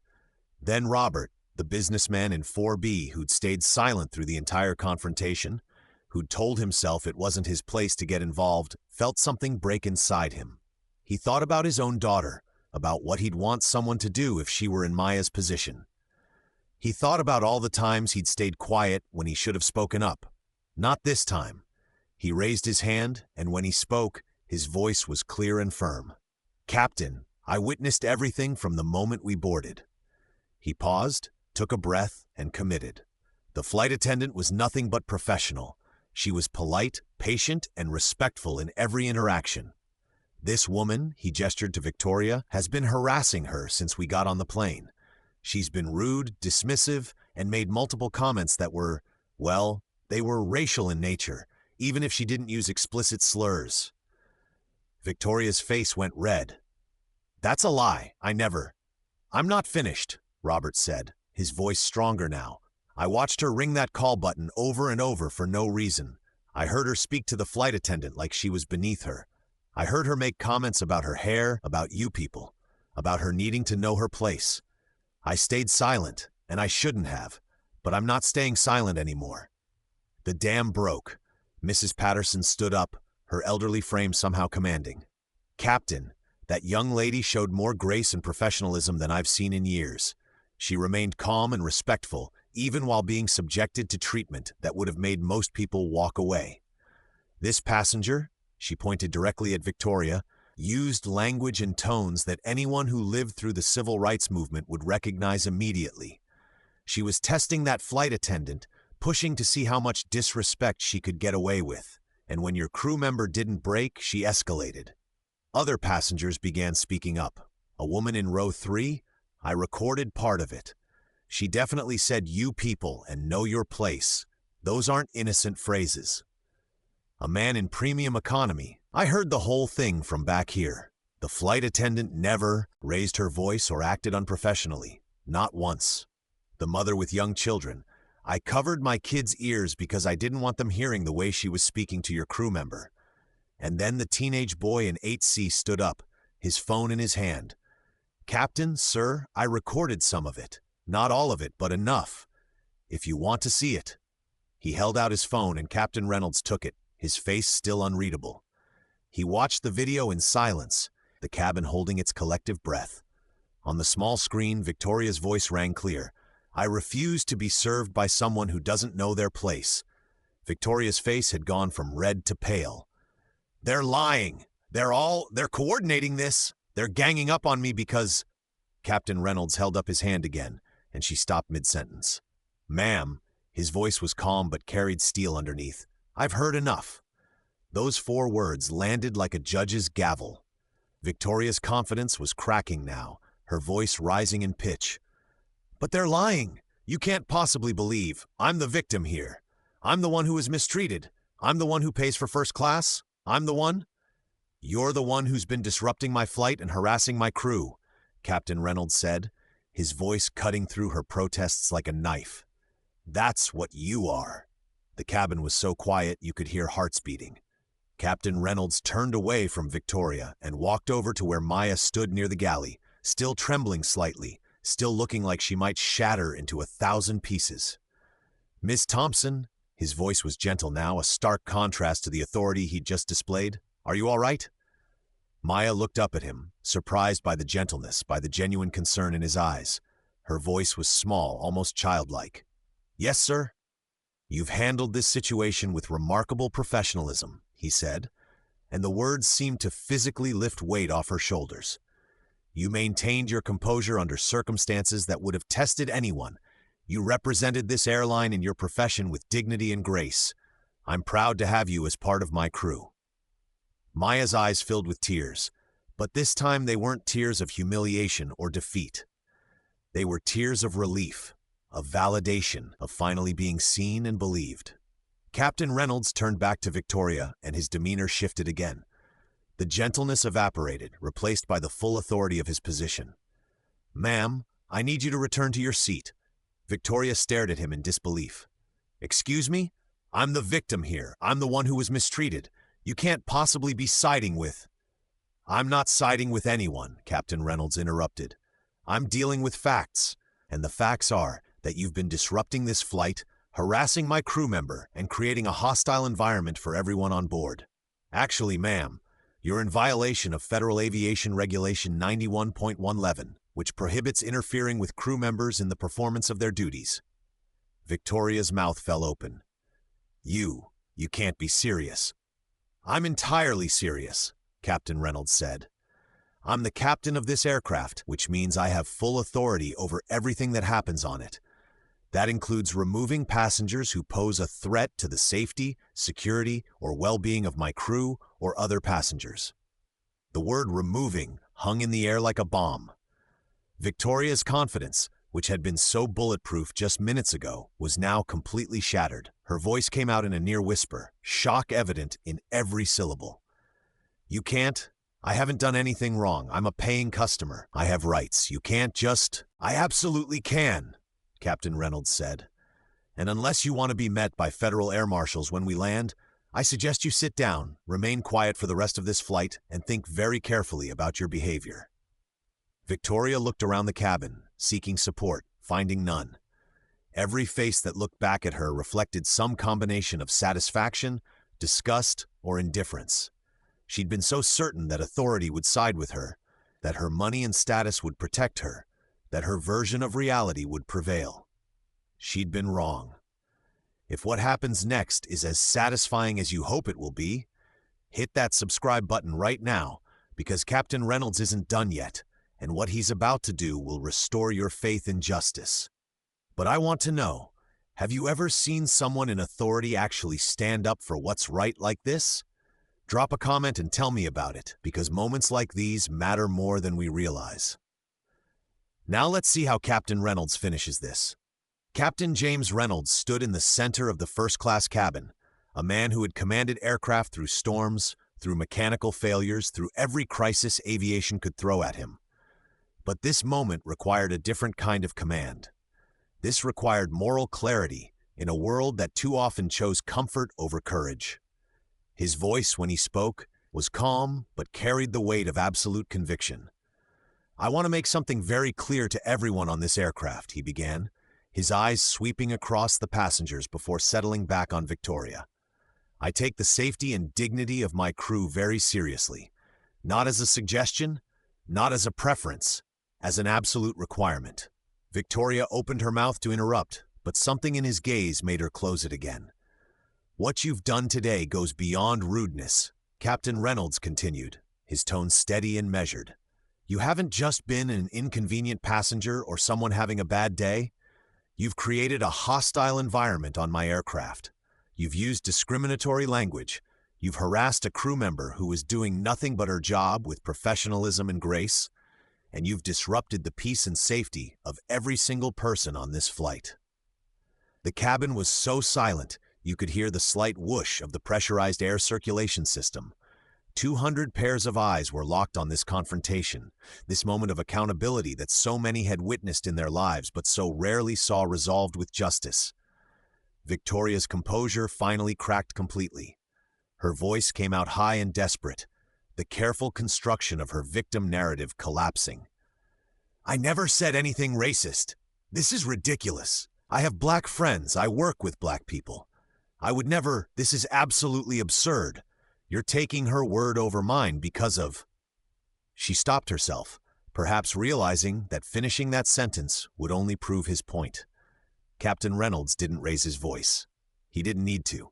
Then Robert, the businessman in 4B who'd stayed silent through the entire confrontation, who'd told himself it wasn't his place to get involved, felt something break inside him. He thought about his own daughter, about what he'd want someone to do if she were in Maya's position. He thought about all the times he'd stayed quiet when he should have spoken up. Not this time. He raised his hand, and when he spoke, his voice was clear and firm. Captain, I witnessed everything from the moment we boarded. He paused, took a breath, and committed. The flight attendant was nothing but professional. She was polite, patient, and respectful in every interaction. This woman, he gestured to Victoria, has been harassing her since we got on the plane. She's been rude, dismissive, and made multiple comments that were, well, they were racial in nature, even if she didn't use explicit slurs. Victoria's face went red. That's a lie. I'm not finished, Robert said, his voice stronger now. I watched her ring that call button over and over for no reason. I heard her speak to the flight attendant like she was beneath her. I heard her make comments about her hair, about you people, about her needing to know her place. I stayed silent, and I shouldn't have, but I'm not staying silent anymore. The dam broke. Mrs. Patterson stood up, her elderly frame somehow commanding. Captain, that young lady showed more grace and professionalism than I've seen in years. She remained calm and respectful, even while being subjected to treatment that would have made most people walk away. This passenger, she pointed directly at Victoria, used language and tones that anyone who lived through the civil rights movement would recognize immediately. She was testing that flight attendant, pushing to see how much disrespect she could get away with, and when your crew member didn't break, she escalated. Other passengers began speaking up. A woman in row 3, I recorded part of it. She definitely said you people and know your place. Those aren't innocent phrases. A man in premium economy, I heard the whole thing from back here. The flight attendant never raised her voice or acted unprofessionally. Not once. The mother with young children, I covered my kids' ears because I didn't want them hearing the way she was speaking to your crew member. And then the teenage boy in 8C stood up, his phone in his hand. Captain, sir, I recorded some of it. Not all of it, but enough. If you want to see it. He held out his phone and Captain Reynolds took it, his face still unreadable. He watched the video in silence, the cabin holding its collective breath. On the small screen, Victoria's voice rang clear. I refuse to be served by someone who doesn't know their place. Victoria's face had gone from red to pale. They're lying. They're coordinating this. They're ganging up on me because... Captain Reynolds held up his hand again, and she stopped mid-sentence. Ma'am, his voice was calm but carried steel underneath. I've heard enough. Those 4 words landed like a judge's gavel. Victoria's confidence was cracking now, her voice rising in pitch. But they're lying. You can't possibly believe. I'm the victim here. I'm the one who was mistreated. I'm the one who pays for first class. I'm the one. You're the one who's been disrupting my flight and harassing my crew, Captain Reynolds said, his voice cutting through her protests like a knife. That's what you are. The cabin was so quiet you could hear hearts beating. Captain Reynolds turned away from Victoria and walked over to where Maya stood near the galley, still trembling slightly, still looking like she might shatter into 1,000 pieces. "Miss Thompson," his voice was gentle now, a stark contrast to the authority he'd just displayed. "Are you all right?" Maya looked up at him, surprised by the gentleness, by the genuine concern in his eyes. Her voice was small, almost childlike. "Yes, sir." "You've handled this situation with remarkable professionalism," he said, and the words seemed to physically lift weight off her shoulders. "You maintained your composure under circumstances that would have tested anyone. You represented this airline and your profession with dignity and grace. I'm proud to have you as part of my crew." Maya's eyes filled with tears, but this time they weren't tears of humiliation or defeat. They were tears of relief, of validation, of finally being seen and believed. Captain Reynolds turned back to Victoria, and his demeanor shifted again. The gentleness evaporated, replaced by the full authority of his position. "Ma'am, I need you to return to your seat." Victoria stared at him in disbelief. "Excuse me? I'm the victim here. I'm the one who was mistreated. You can't possibly be siding with—" "I'm not siding with anyone," Captain Reynolds interrupted. "I'm dealing with facts, and the facts are that you've been disrupting this flight, harassing my crew member, and creating a hostile environment for everyone on board. Actually, ma'am, you're in violation of Federal Aviation Regulation 91.111, which prohibits interfering with crew members in the performance of their duties." Victoria's mouth fell open. You can't be serious." "I'm entirely serious," Captain Reynolds said. "I'm the captain of this aircraft, which means I have full authority over everything that happens on it. That includes removing passengers who pose a threat to the safety, security, or well-being of my crew or other passengers." The word "removing" hung in the air like a bomb. Victoria's confidence, which had been so bulletproof just minutes ago, was now completely shattered. Her voice came out in a near whisper, shock evident in every syllable. "You can't. I haven't done anything wrong. I'm a paying customer. I have rights. You can't just—" "I absolutely can," Captain Reynolds said. "And unless you want to be met by federal air marshals when we land, I suggest you sit down, remain quiet for the rest of this flight, and think very carefully about your behavior." Victoria looked around the cabin, seeking support, finding none. Every face that looked back at her reflected some combination of satisfaction, disgust, or indifference. She'd been so certain that authority would side with her, that her money and status would protect her, that her version of reality would prevail. She'd been wrong. If what happens next is as satisfying as you hope it will be, hit that subscribe button right now, because Captain Reynolds isn't done yet, and what he's about to do will restore your faith in justice. But I want to know, have you ever seen someone in authority actually stand up for what's right like this? Drop a comment and tell me about it, because moments like these matter more than we realize. Now let's see how Captain Reynolds finishes this. Captain James Reynolds stood in the center of the first-class cabin, a man who had commanded aircraft through storms, through mechanical failures, through every crisis aviation could throw at him. But this moment required a different kind of command. This required moral clarity in a world that too often chose comfort over courage. His voice, when he spoke, was calm but carried the weight of absolute conviction. "I want to make something very clear to everyone on this aircraft," he began, his eyes sweeping across the passengers before settling back on Victoria. "I take the safety and dignity of my crew very seriously, not as a suggestion, not as a preference, as an absolute requirement." Victoria opened her mouth to interrupt, but something in his gaze made her close it again. "What you've done today goes beyond rudeness," Captain Reynolds continued, his tone steady and measured. "You haven't just been an inconvenient passenger or someone having a bad day. You've created a hostile environment on my aircraft. You've used discriminatory language. You've harassed a crew member who was doing nothing but her job with professionalism and grace. And you've disrupted the peace and safety of every single person on this flight." The cabin was so silent, you could hear the slight whoosh of the pressurized air circulation system. 200 pairs of eyes were locked on this confrontation, this moment of accountability that so many had witnessed in their lives but so rarely saw resolved with justice. Victoria's composure finally cracked completely. Her voice came out high and desperate, the careful construction of her victim narrative collapsing. I never said anything racist. This is ridiculous. I have black friends. I work with black people. I would never. This is absolutely absurd. You're taking her word over mine because of... She stopped herself, perhaps realizing that finishing that sentence would only prove his point. Captain Reynolds didn't raise his voice. He didn't need to.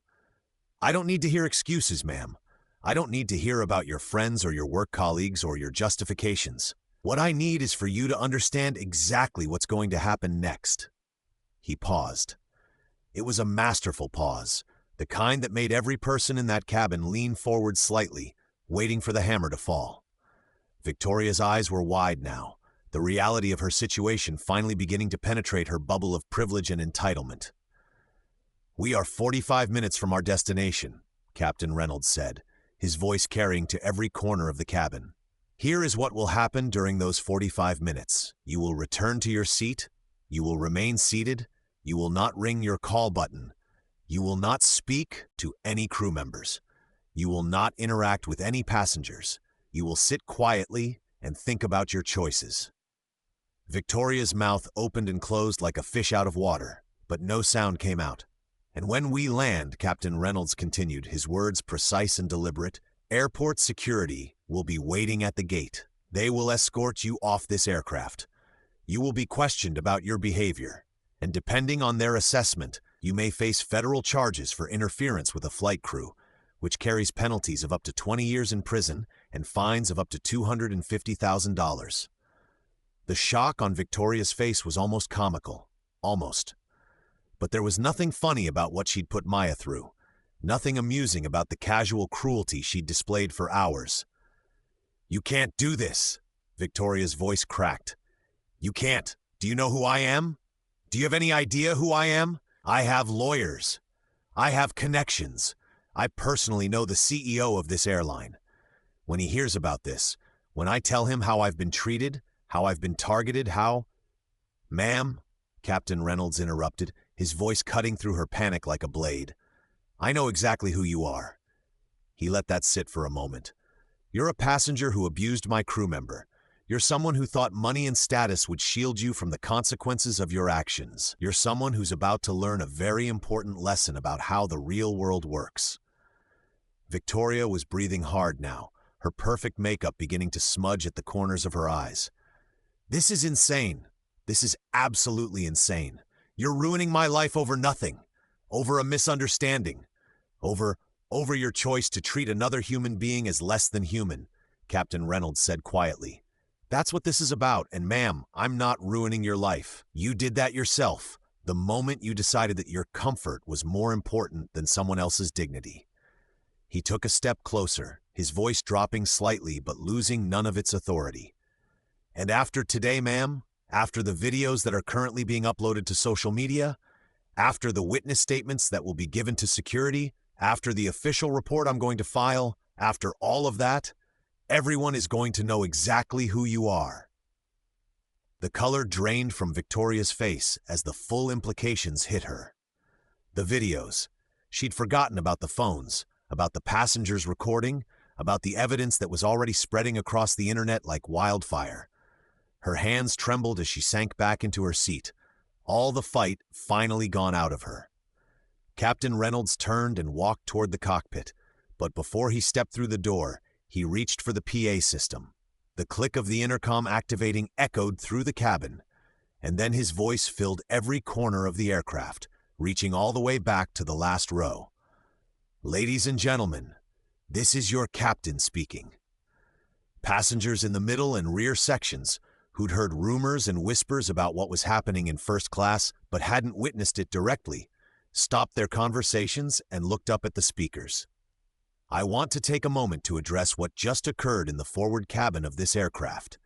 I don't need to hear excuses, ma'am. I don't need to hear about your friends or your work colleagues or your justifications. What I need is for you to understand exactly what's going to happen next. He paused. It was a masterful pause, the kind that made every person in that cabin lean forward slightly, waiting for the hammer to fall. Victoria's eyes were wide now, the reality of her situation finally beginning to penetrate her bubble of privilege and entitlement. "We are 45 minutes from our destination," Captain Reynolds said, his voice carrying to every corner of the cabin. "Here is what will happen during those 45 minutes. You will return to your seat. You will remain seated. You will not ring your call button. You will not speak to any crew members. You will not interact with any passengers. You will sit quietly and think about your choices." Victoria's mouth opened and closed like a fish out of water, but no sound came out. "And when we land," Captain Reynolds continued, his words precise and deliberate, "airport security will be waiting at the gate. They will escort you off this aircraft. You will be questioned about your behavior, and depending on their assessment, you may face federal charges for interference with a flight crew, which carries penalties of up to 20 years in prison and fines of up to $250,000. The shock on Victoria's face was almost comical. Almost. But there was nothing funny about what she'd put Maya through. Nothing amusing about the casual cruelty she'd displayed for hours. "You can't do this," Victoria's voice cracked. "You can't. Do you know who I am? Do you have any idea who I am? I have lawyers. I have connections. I personally know the CEO of this airline. When he hears about this, when I tell him how I've been treated, how I've been targeted, how—" "Ma'am," Captain Reynolds interrupted, his voice cutting through her panic like a blade. "I know exactly who you are." He let that sit for a moment. "You're a passenger who abused my crew member. You're someone who thought money and status would shield you from the consequences of your actions. You're someone who's about to learn a very important lesson about how the real world works." Victoria was breathing hard now, her perfect makeup beginning to smudge at the corners of her eyes. "This is insane. This is absolutely insane. You're ruining my life over nothing, over a misunderstanding, over your choice to treat another human being as less than human," Captain Reynolds said quietly. "That's what this is about, and ma'am, I'm not ruining your life. You did that yourself, the moment you decided that your comfort was more important than someone else's dignity." He took a step closer, his voice dropping slightly but losing none of its authority. "And after today, ma'am, after the videos that are currently being uploaded to social media, after the witness statements that will be given to security, after the official report I'm going to file, after all of that, everyone is going to know exactly who you are." The color drained from Victoria's face as the full implications hit her. The videos. She'd forgotten about the phones, about the passengers recording, about the evidence that was already spreading across the internet like wildfire. Her hands trembled as she sank back into her seat, all the fight finally gone out of her. Captain Reynolds turned and walked toward the cockpit, but before he stepped through the door, he reached for the PA system. The click of the intercom activating echoed through the cabin, and then his voice filled every corner of the aircraft, reaching all the way back to the last row. "Ladies and gentlemen, this is your captain speaking." Passengers in the middle and rear sections, who'd heard rumors and whispers about what was happening in first class but hadn't witnessed it directly, stopped their conversations and looked up at the speakers. "I want to take a moment to address what just occurred in the forward cabin of this aircraft.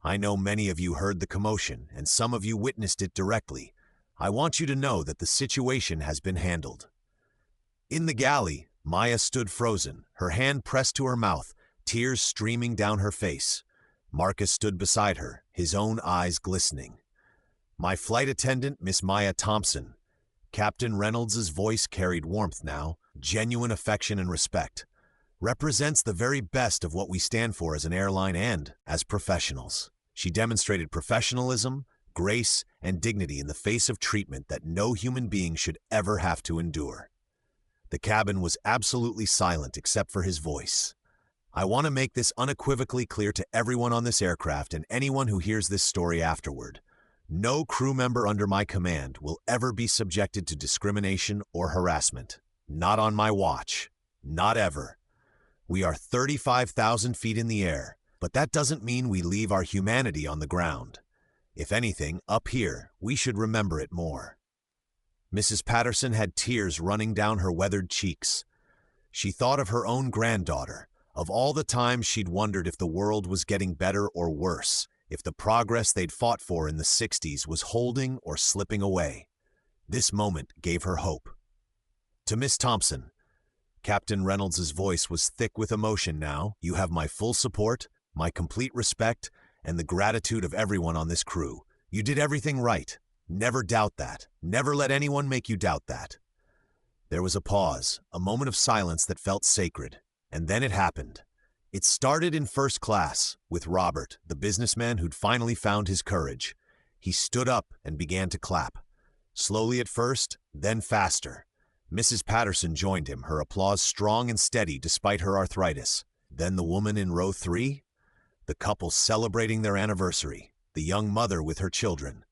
I know many of you heard the commotion, and some of you witnessed it directly. I want you to know that the situation has been handled." In the galley, Maya stood frozen, her hand pressed to her mouth, tears streaming down her face. Marcus stood beside her, his own eyes glistening. "My flight attendant, Miss Maya Thompson." Captain Reynolds's voice carried warmth now, genuine affection and respect. "Represents the very best of what we stand for as an airline and as professionals. She demonstrated professionalism, grace, and dignity in the face of treatment that no human being should ever have to endure. The cabin was absolutely silent except for his voice. I want to make this unequivocally clear to everyone on this aircraft and anyone who hears this story afterward. No crew member under my command will ever be subjected to discrimination or harassment. Not on my watch. Not ever. We are 35,000 feet in the air, but that doesn't mean we leave our humanity on the ground. If anything, up here, we should remember it more. Mrs. Patterson had tears running down her weathered cheeks. She thought of her own granddaughter, of all the times she'd wondered if the world was getting better or worse, if the progress they'd fought for in the 60s was holding or slipping away. This moment gave her hope. To Miss Thompson, Captain Reynolds' voice was thick with emotion now. You have my full support, my complete respect, and the gratitude of everyone on this crew. You did everything right. Never doubt that. Never let anyone make you doubt that. There was a pause, a moment of silence that felt sacred. And then it happened. It started in first class, with Robert, the businessman who'd finally found his courage. He stood up and began to clap. Slowly at first, then faster. Mrs. Patterson joined him, her applause strong and steady despite her arthritis. Then the woman in row 3, the couple celebrating their anniversary, the young mother with her children.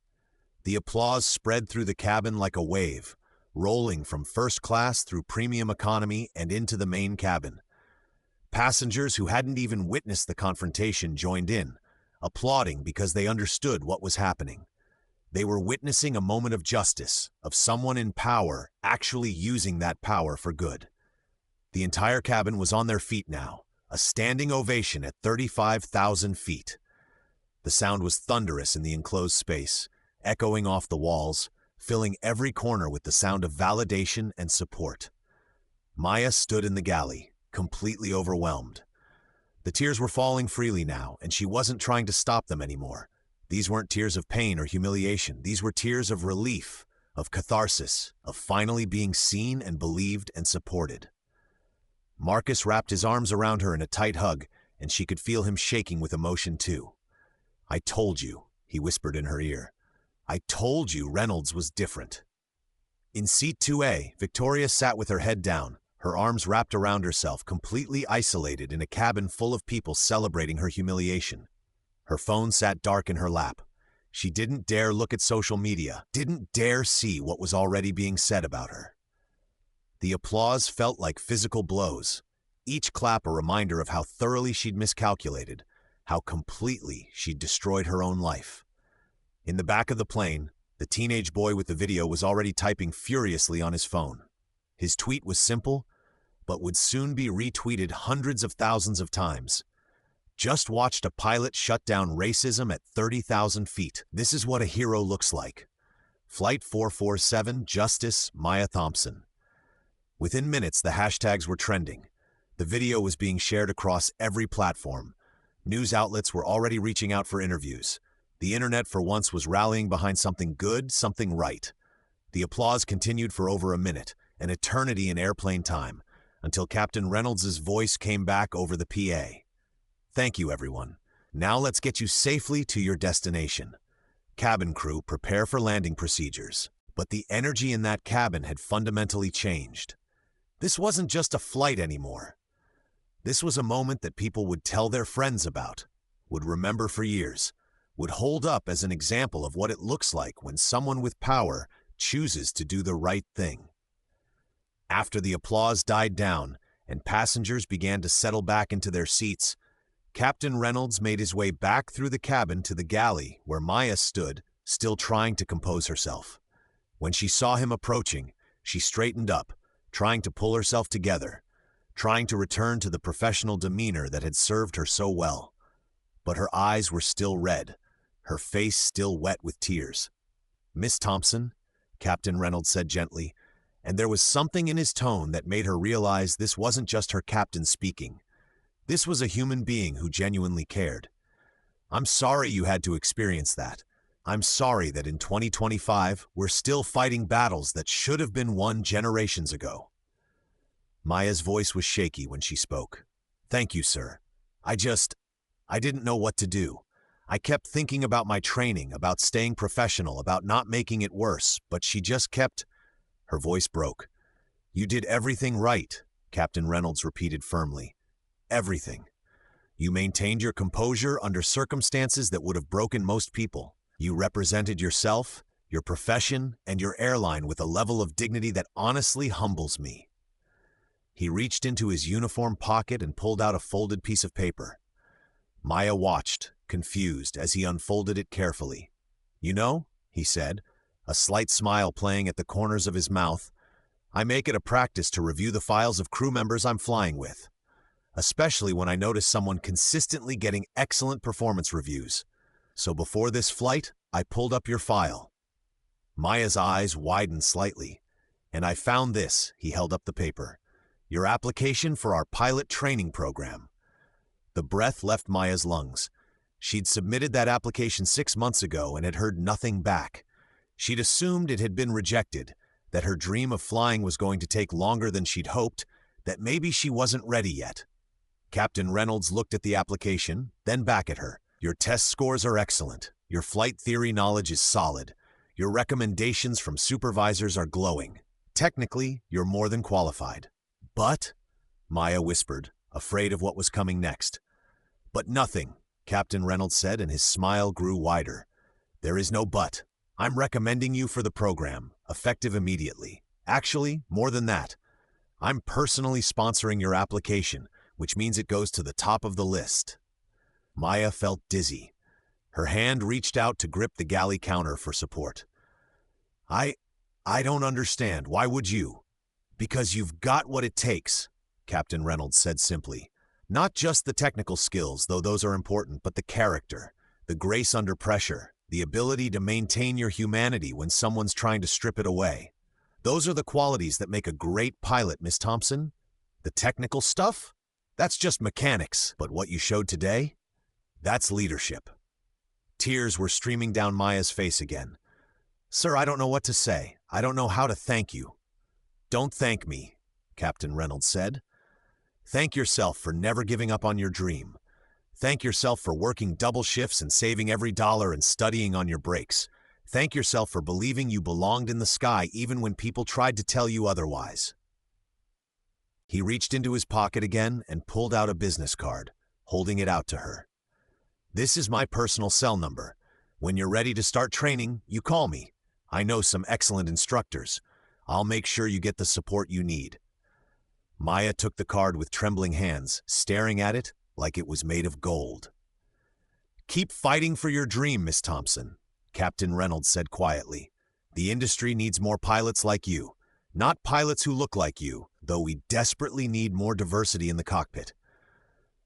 The applause spread through the cabin like a wave, rolling from first class through premium economy and into the main cabin. Passengers who hadn't even witnessed the confrontation joined in, applauding because they understood what was happening. They were witnessing a moment of justice, of someone in power actually using that power for good. The entire cabin was on their feet now, a standing ovation at 35,000 feet. The sound was thunderous in the enclosed space, echoing off the walls, filling every corner with the sound of validation and support. Maya stood in the galley, completely overwhelmed. The tears were falling freely now, and she wasn't trying to stop them anymore. These weren't tears of pain or humiliation. These were tears of relief, of catharsis, of finally being seen and believed and supported. Marcus wrapped his arms around her in a tight hug, and she could feel him shaking with emotion too. "I told you," he whispered in her ear. "I told you Reynolds was different." In seat 2A, Victoria sat with her head down, her arms wrapped around herself, completely isolated in a cabin full of people celebrating her humiliation. Her phone sat dark in her lap. She didn't dare look at social media, didn't dare see what was already being said about her. The applause felt like physical blows, each clap a reminder of how thoroughly she'd miscalculated, how completely she'd destroyed her own life. In the back of the plane, the teenage boy with the video was already typing furiously on his phone. His tweet was simple, but would soon be retweeted hundreds of thousands of times. "Just watched a pilot shut down racism at 30,000 feet. This is what a hero looks like. Flight 447, Justice, Maya Thompson." Within minutes, the hashtags were trending. The video was being shared across every platform. News outlets were already reaching out for interviews. The internet for once was rallying behind something good, something right. The applause continued for over a minute, an eternity in airplane time, until Captain Reynolds' voice came back over the PA. "Thank you, everyone. Now let's get you safely to your destination. Cabin crew, prepare for landing procedures." But the energy in that cabin had fundamentally changed. This wasn't just a flight anymore. This was a moment that people would tell their friends about, would remember for years, would hold up as an example of what it looks like when someone with power chooses to do the right thing. After the applause died down and passengers began to settle back into their seats, Captain Reynolds made his way back through the cabin to the galley where Maya stood, still trying to compose herself. When she saw him approaching, she straightened up, trying to pull herself together, trying to return to the professional demeanor that had served her so well. But her eyes were still red, her face still wet with tears. "Miss Thompson," Captain Reynolds said gently, and there was something in his tone that made her realize this wasn't just her captain speaking. This was a human being who genuinely cared. "I'm sorry you had to experience that. I'm sorry that in 2025, we're still fighting battles that should have been won generations ago." Maya's voice was shaky when she spoke. "Thank you, sir. I didn't know what to do. I kept thinking about my training, about staying professional, about not making it worse, but she just kept... Her voice broke. You did everything right, Captain Reynolds repeated firmly. Everything. You maintained your composure under circumstances that would have broken most people. You represented yourself, your profession, and your airline with a level of dignity that honestly humbles me. He reached into his uniform pocket and pulled out a folded piece of paper. Maya watched, confused, as he unfolded it carefully. You know, he said, a slight smile playing at the corners of his mouth, I make it a practice to review the files of crew members I'm flying with, especially when I notice someone consistently getting excellent performance reviews. So before this flight, I pulled up your file. Maya's eyes widened slightly. And I found this, he held up the paper. Your application for our pilot training program. The breath left Maya's lungs. She'd submitted that application 6 months ago and had heard nothing back. She'd assumed it had been rejected, that her dream of flying was going to take longer than she'd hoped, that maybe she wasn't ready yet. Captain Reynolds looked at the application, then back at her. Your test scores are excellent. Your flight theory knowledge is solid. Your recommendations from supervisors are glowing. Technically, you're more than qualified. But, Maya whispered, afraid of what was coming next. But nothing, Captain Reynolds said, and his smile grew wider. There is no but. I'm recommending you for the program, effective immediately. Actually, more than that. I'm personally sponsoring your application, which means it goes to the top of the list. Maya felt dizzy. Her hand reached out to grip the galley counter for support. I don't understand. Why would you? Because you've got what it takes, Captain Reynolds said simply. Not just the technical skills, though those are important, but the character, the grace under pressure, the ability to maintain your humanity when someone's trying to strip it away. Those are the qualities that make a great pilot, Miss Thompson. The technical stuff? That's just mechanics. But what you showed today? That's leadership. Tears were streaming down Maya's face again. Sir, I don't know what to say. I don't know how to thank you. Don't thank me, Captain Reynolds said. Thank yourself for never giving up on your dream. Thank yourself for working double shifts and saving every dollar and studying on your breaks. Thank yourself for believing you belonged in the sky even when people tried to tell you otherwise. He reached into his pocket again and pulled out a business card, holding it out to her. This is my personal cell number. When you're ready to start training, you call me. I know some excellent instructors. I'll make sure you get the support you need. Maya took the card with trembling hands, staring at it like it was made of gold. Keep fighting for your dream, Miss Thompson, Captain Reynolds said quietly. The industry needs more pilots like you. Not pilots who look like you, though we desperately need more diversity in the cockpit.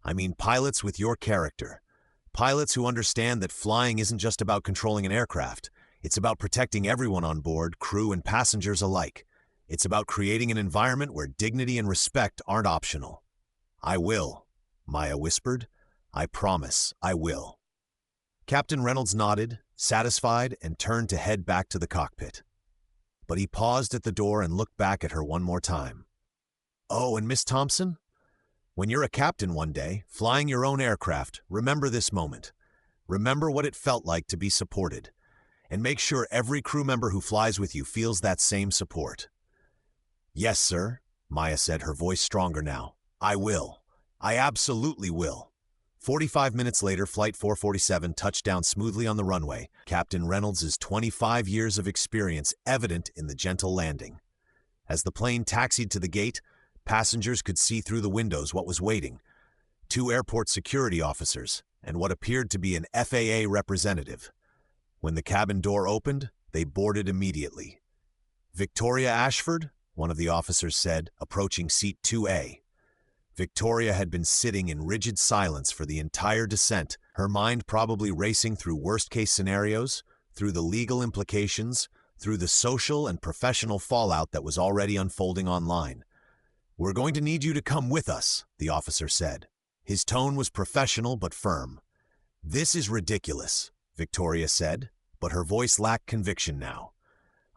I mean pilots with your character. Pilots who understand that flying isn't just about controlling an aircraft. It's about protecting everyone on board, crew and passengers alike. It's about creating an environment where dignity and respect aren't optional. I will, Maya whispered. I promise, I will. Captain Reynolds nodded, satisfied, and turned to head back to the cockpit. But he paused at the door and looked back at her one more time. Oh, and Miss Thompson? When you're a captain one day, flying your own aircraft, remember this moment. Remember what it felt like to be supported. And make sure every crew member who flies with you feels that same support. Yes, sir, Maya said, her voice stronger now. I will. I absolutely will. 45 minutes later, Flight 447 touched down smoothly on the runway, Captain Reynolds' 25 years of experience evident in the gentle landing. As the plane taxied to the gate, passengers could see through the windows what was waiting. 2 airport security officers and what appeared to be an FAA representative. When the cabin door opened, they boarded immediately. Victoria Ashford, one of the officers said, approaching seat 2A. Victoria had been sitting in rigid silence for the entire descent, her mind probably racing through worst-case scenarios, through the legal implications, through the social and professional fallout that was already unfolding online. We're going to need you to come with us, the officer said. His tone was professional but firm. This is ridiculous, Victoria said, but her voice lacked conviction now.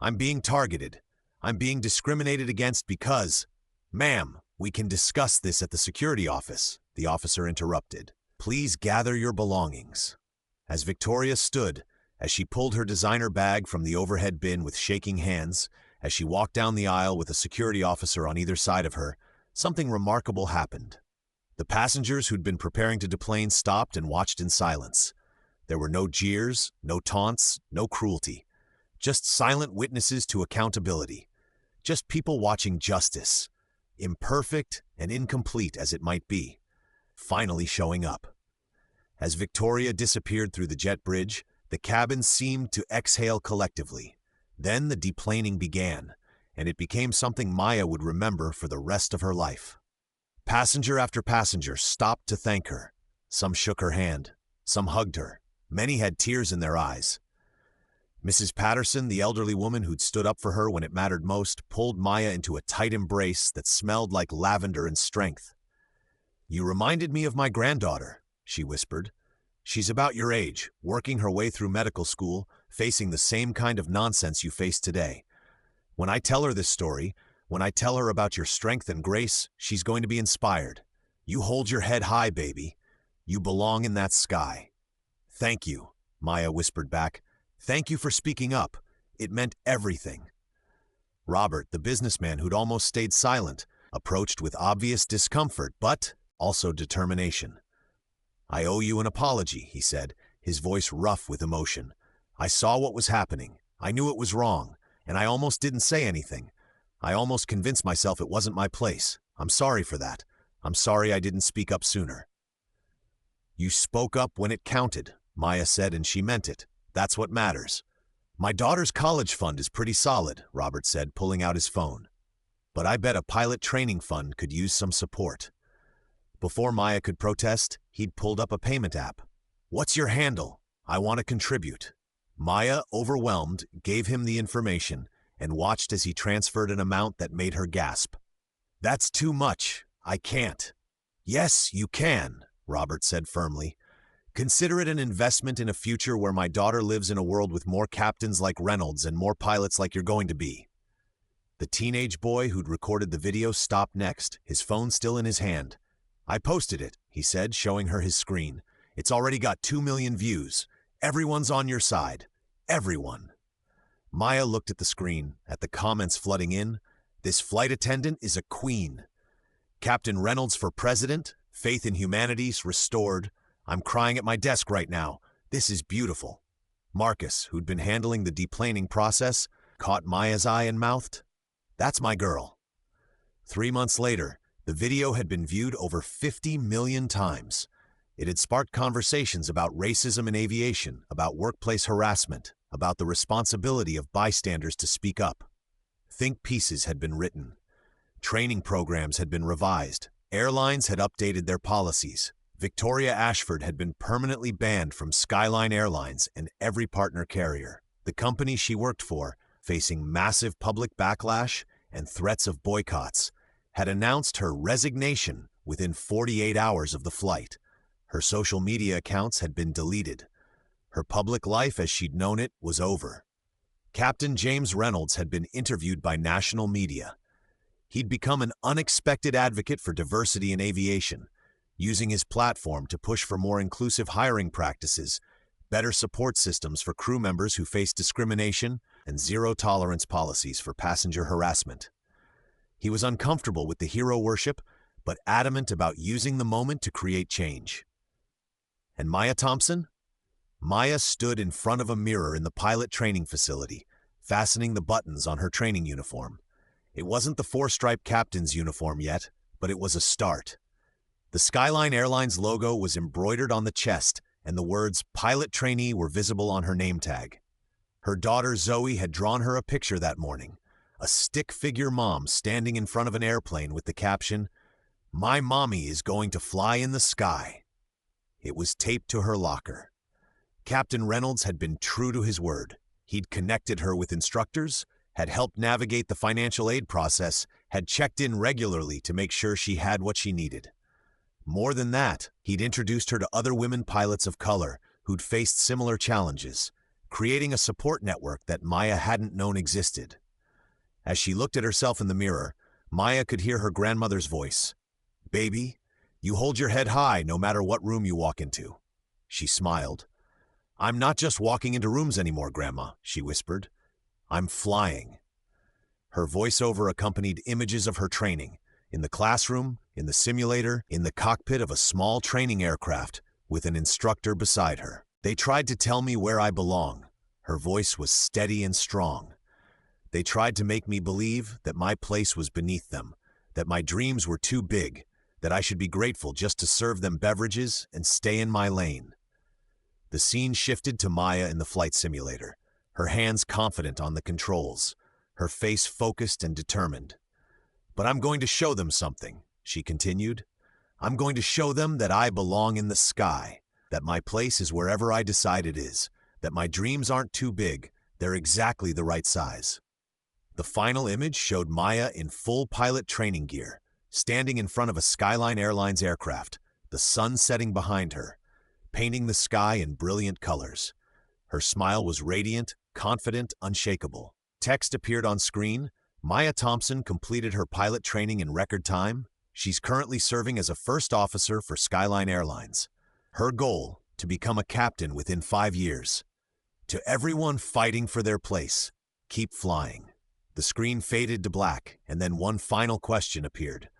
I'm being targeted. I'm being discriminated against because... Ma'am, we can discuss this at the security office, the officer interrupted. Please gather your belongings. As Victoria stood, as she pulled her designer bag from the overhead bin with shaking hands, as she walked down the aisle with a security officer on either side of her, something remarkable happened. The passengers who'd been preparing to deplane stopped and watched in silence. There were no jeers, no taunts, no cruelty. Just silent witnesses to accountability. Just people watching justice, imperfect and incomplete as it might be, finally showing up. As Victoria disappeared through the jet bridge, the cabin seemed to exhale collectively. Then the deplaning began, and it became something Maya would remember for the rest of her life. Passenger after passenger stopped to thank her. Some shook her hand. Some hugged her. Many had tears in their eyes. Mrs. Patterson, the elderly woman who'd stood up for her when it mattered most, pulled Maya into a tight embrace that smelled like lavender and strength. "You reminded me of my granddaughter," she whispered. "She's about your age, working her way through medical school, facing the same kind of nonsense you face today. When I tell her this story, when I tell her about your strength and grace, she's going to be inspired. You hold your head high, baby. You belong in that sky." "Thank you," Maya whispered back. "Thank you for speaking up. It meant everything." Robert, the businessman who'd almost stayed silent, approached with obvious discomfort, but also determination. "I owe you an apology," he said, his voice rough with emotion. "I saw what was happening. I knew it was wrong, and I almost didn't say anything. I almost convinced myself it wasn't my place. I'm sorry for that. I'm sorry I didn't speak up sooner." "You spoke up when it counted," Maya said, and she meant it. "That's what matters." "My daughter's college fund is pretty solid," Robert said, pulling out his phone. "But I bet a pilot training fund could use some support." Before Maya could protest, he'd pulled up a payment app. "What's your handle? I want to contribute." Maya, overwhelmed, gave him the information and watched as he transferred an amount that made her gasp. "That's too much. I can't." "Yes, you can," Robert said firmly. "Consider it an investment in a future where my daughter lives in a world with more captains like Reynolds and more pilots like you're going to be." The teenage boy who'd recorded the video stopped next, his phone still in his hand. "I posted it," he said, showing her his screen. "It's already got 2 million views. Everyone's on your side. Everyone." Maya looked at the screen, at the comments flooding in. "This flight attendant is a queen. Captain Reynolds for president. Faith in humanities restored. I'm crying at my desk right now. This is beautiful." Marcus, who'd been handling the deplaning process, caught Maya's eye and mouthed, "That's my girl." 3 months later, the video had been viewed over 50 million times. It had sparked conversations about racism in aviation, about workplace harassment, about the responsibility of bystanders to speak up. Think pieces had been written. Training programs had been revised. Airlines had updated their policies. Victoria Ashford had been permanently banned from Skyline Airlines and every partner carrier. The company she worked for, facing massive public backlash and threats of boycotts, had announced her resignation within 48 hours of the flight. Her social media accounts had been deleted. Her public life as she'd known it was over. Captain James Reynolds had been interviewed by national media. He'd become an unexpected advocate for diversity in aviation, using his platform to push for more inclusive hiring practices, better support systems for crew members who face discrimination, and zero-tolerance policies for passenger harassment. He was uncomfortable with the hero worship, but adamant about using the moment to create change. And Maya Thompson? Maya stood in front of a mirror in the pilot training facility, fastening the buttons on her training uniform. It wasn't the four-stripe captain's uniform yet, but it was a start. The Skyline Airlines logo was embroidered on the chest, and the words "Pilot Trainee" were visible on her name tag. Her daughter Zoe had drawn her a picture that morning, a stick-figure mom standing in front of an airplane with the caption, "My mommy is going to fly in the sky." It was taped to her locker. Captain Reynolds had been true to his word. He'd connected her with instructors, had helped navigate the financial aid process, had checked in regularly to make sure she had what she needed. More than that, he'd introduced her to other women pilots of color who'd faced similar challenges, creating a support network that Maya hadn't known existed. As she looked at herself in the mirror, Maya could hear her grandmother's voice. "Baby, you hold your head high no matter what room you walk into." She smiled. I'm not just walking into rooms anymore, Grandma, she whispered. I'm flying. Her voiceover accompanied images of her training, in the classroom, in the simulator, in the cockpit of a small training aircraft, with an instructor beside her. They tried to tell me where I belong. Her voice was steady and strong. They tried to make me believe that my place was beneath them, that my dreams were too big, that I should be grateful just to serve them beverages and stay in my lane. The scene shifted to Maya in the flight simulator, her hands confident on the controls, her face focused and determined. But I'm going to show them something, she continued. I'm going to show them that I belong in the sky, that my place is wherever I decide it is, that my dreams aren't too big, they're exactly the right size. The final image showed Maya in full pilot training gear, standing in front of a Skyline Airlines aircraft, the sun setting behind her, painting the sky in brilliant colors. Her smile was radiant, confident, unshakable. Text appeared on screen. Maya Thompson completed her pilot training in record time. She's currently serving as a first officer for Skyline Airlines. Her goal, to become a captain within 5 years. To everyone fighting for their place, keep flying. The screen faded to black, and then one final question appeared.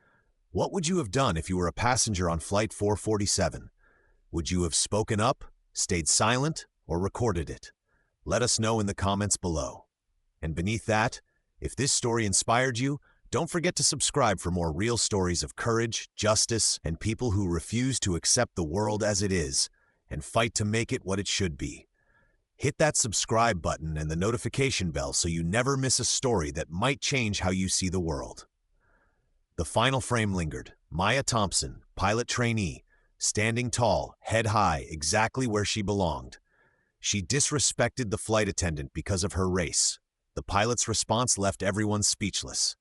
What would you have done if you were a passenger on Flight 447? Would you have spoken up, stayed silent, or recorded it? Let us know in the comments below. And beneath that, if this story inspired you, don't forget to subscribe for more real stories of courage, justice, and people who refuse to accept the world as it is and fight to make it what it should be. Hit that subscribe button and the notification bell so you never miss a story that might change how you see the world. The final frame lingered. Maya Thompson, pilot trainee, standing tall, head high, exactly where she belonged. She disrespected the flight attendant because of her race. The pilot's response left everyone speechless.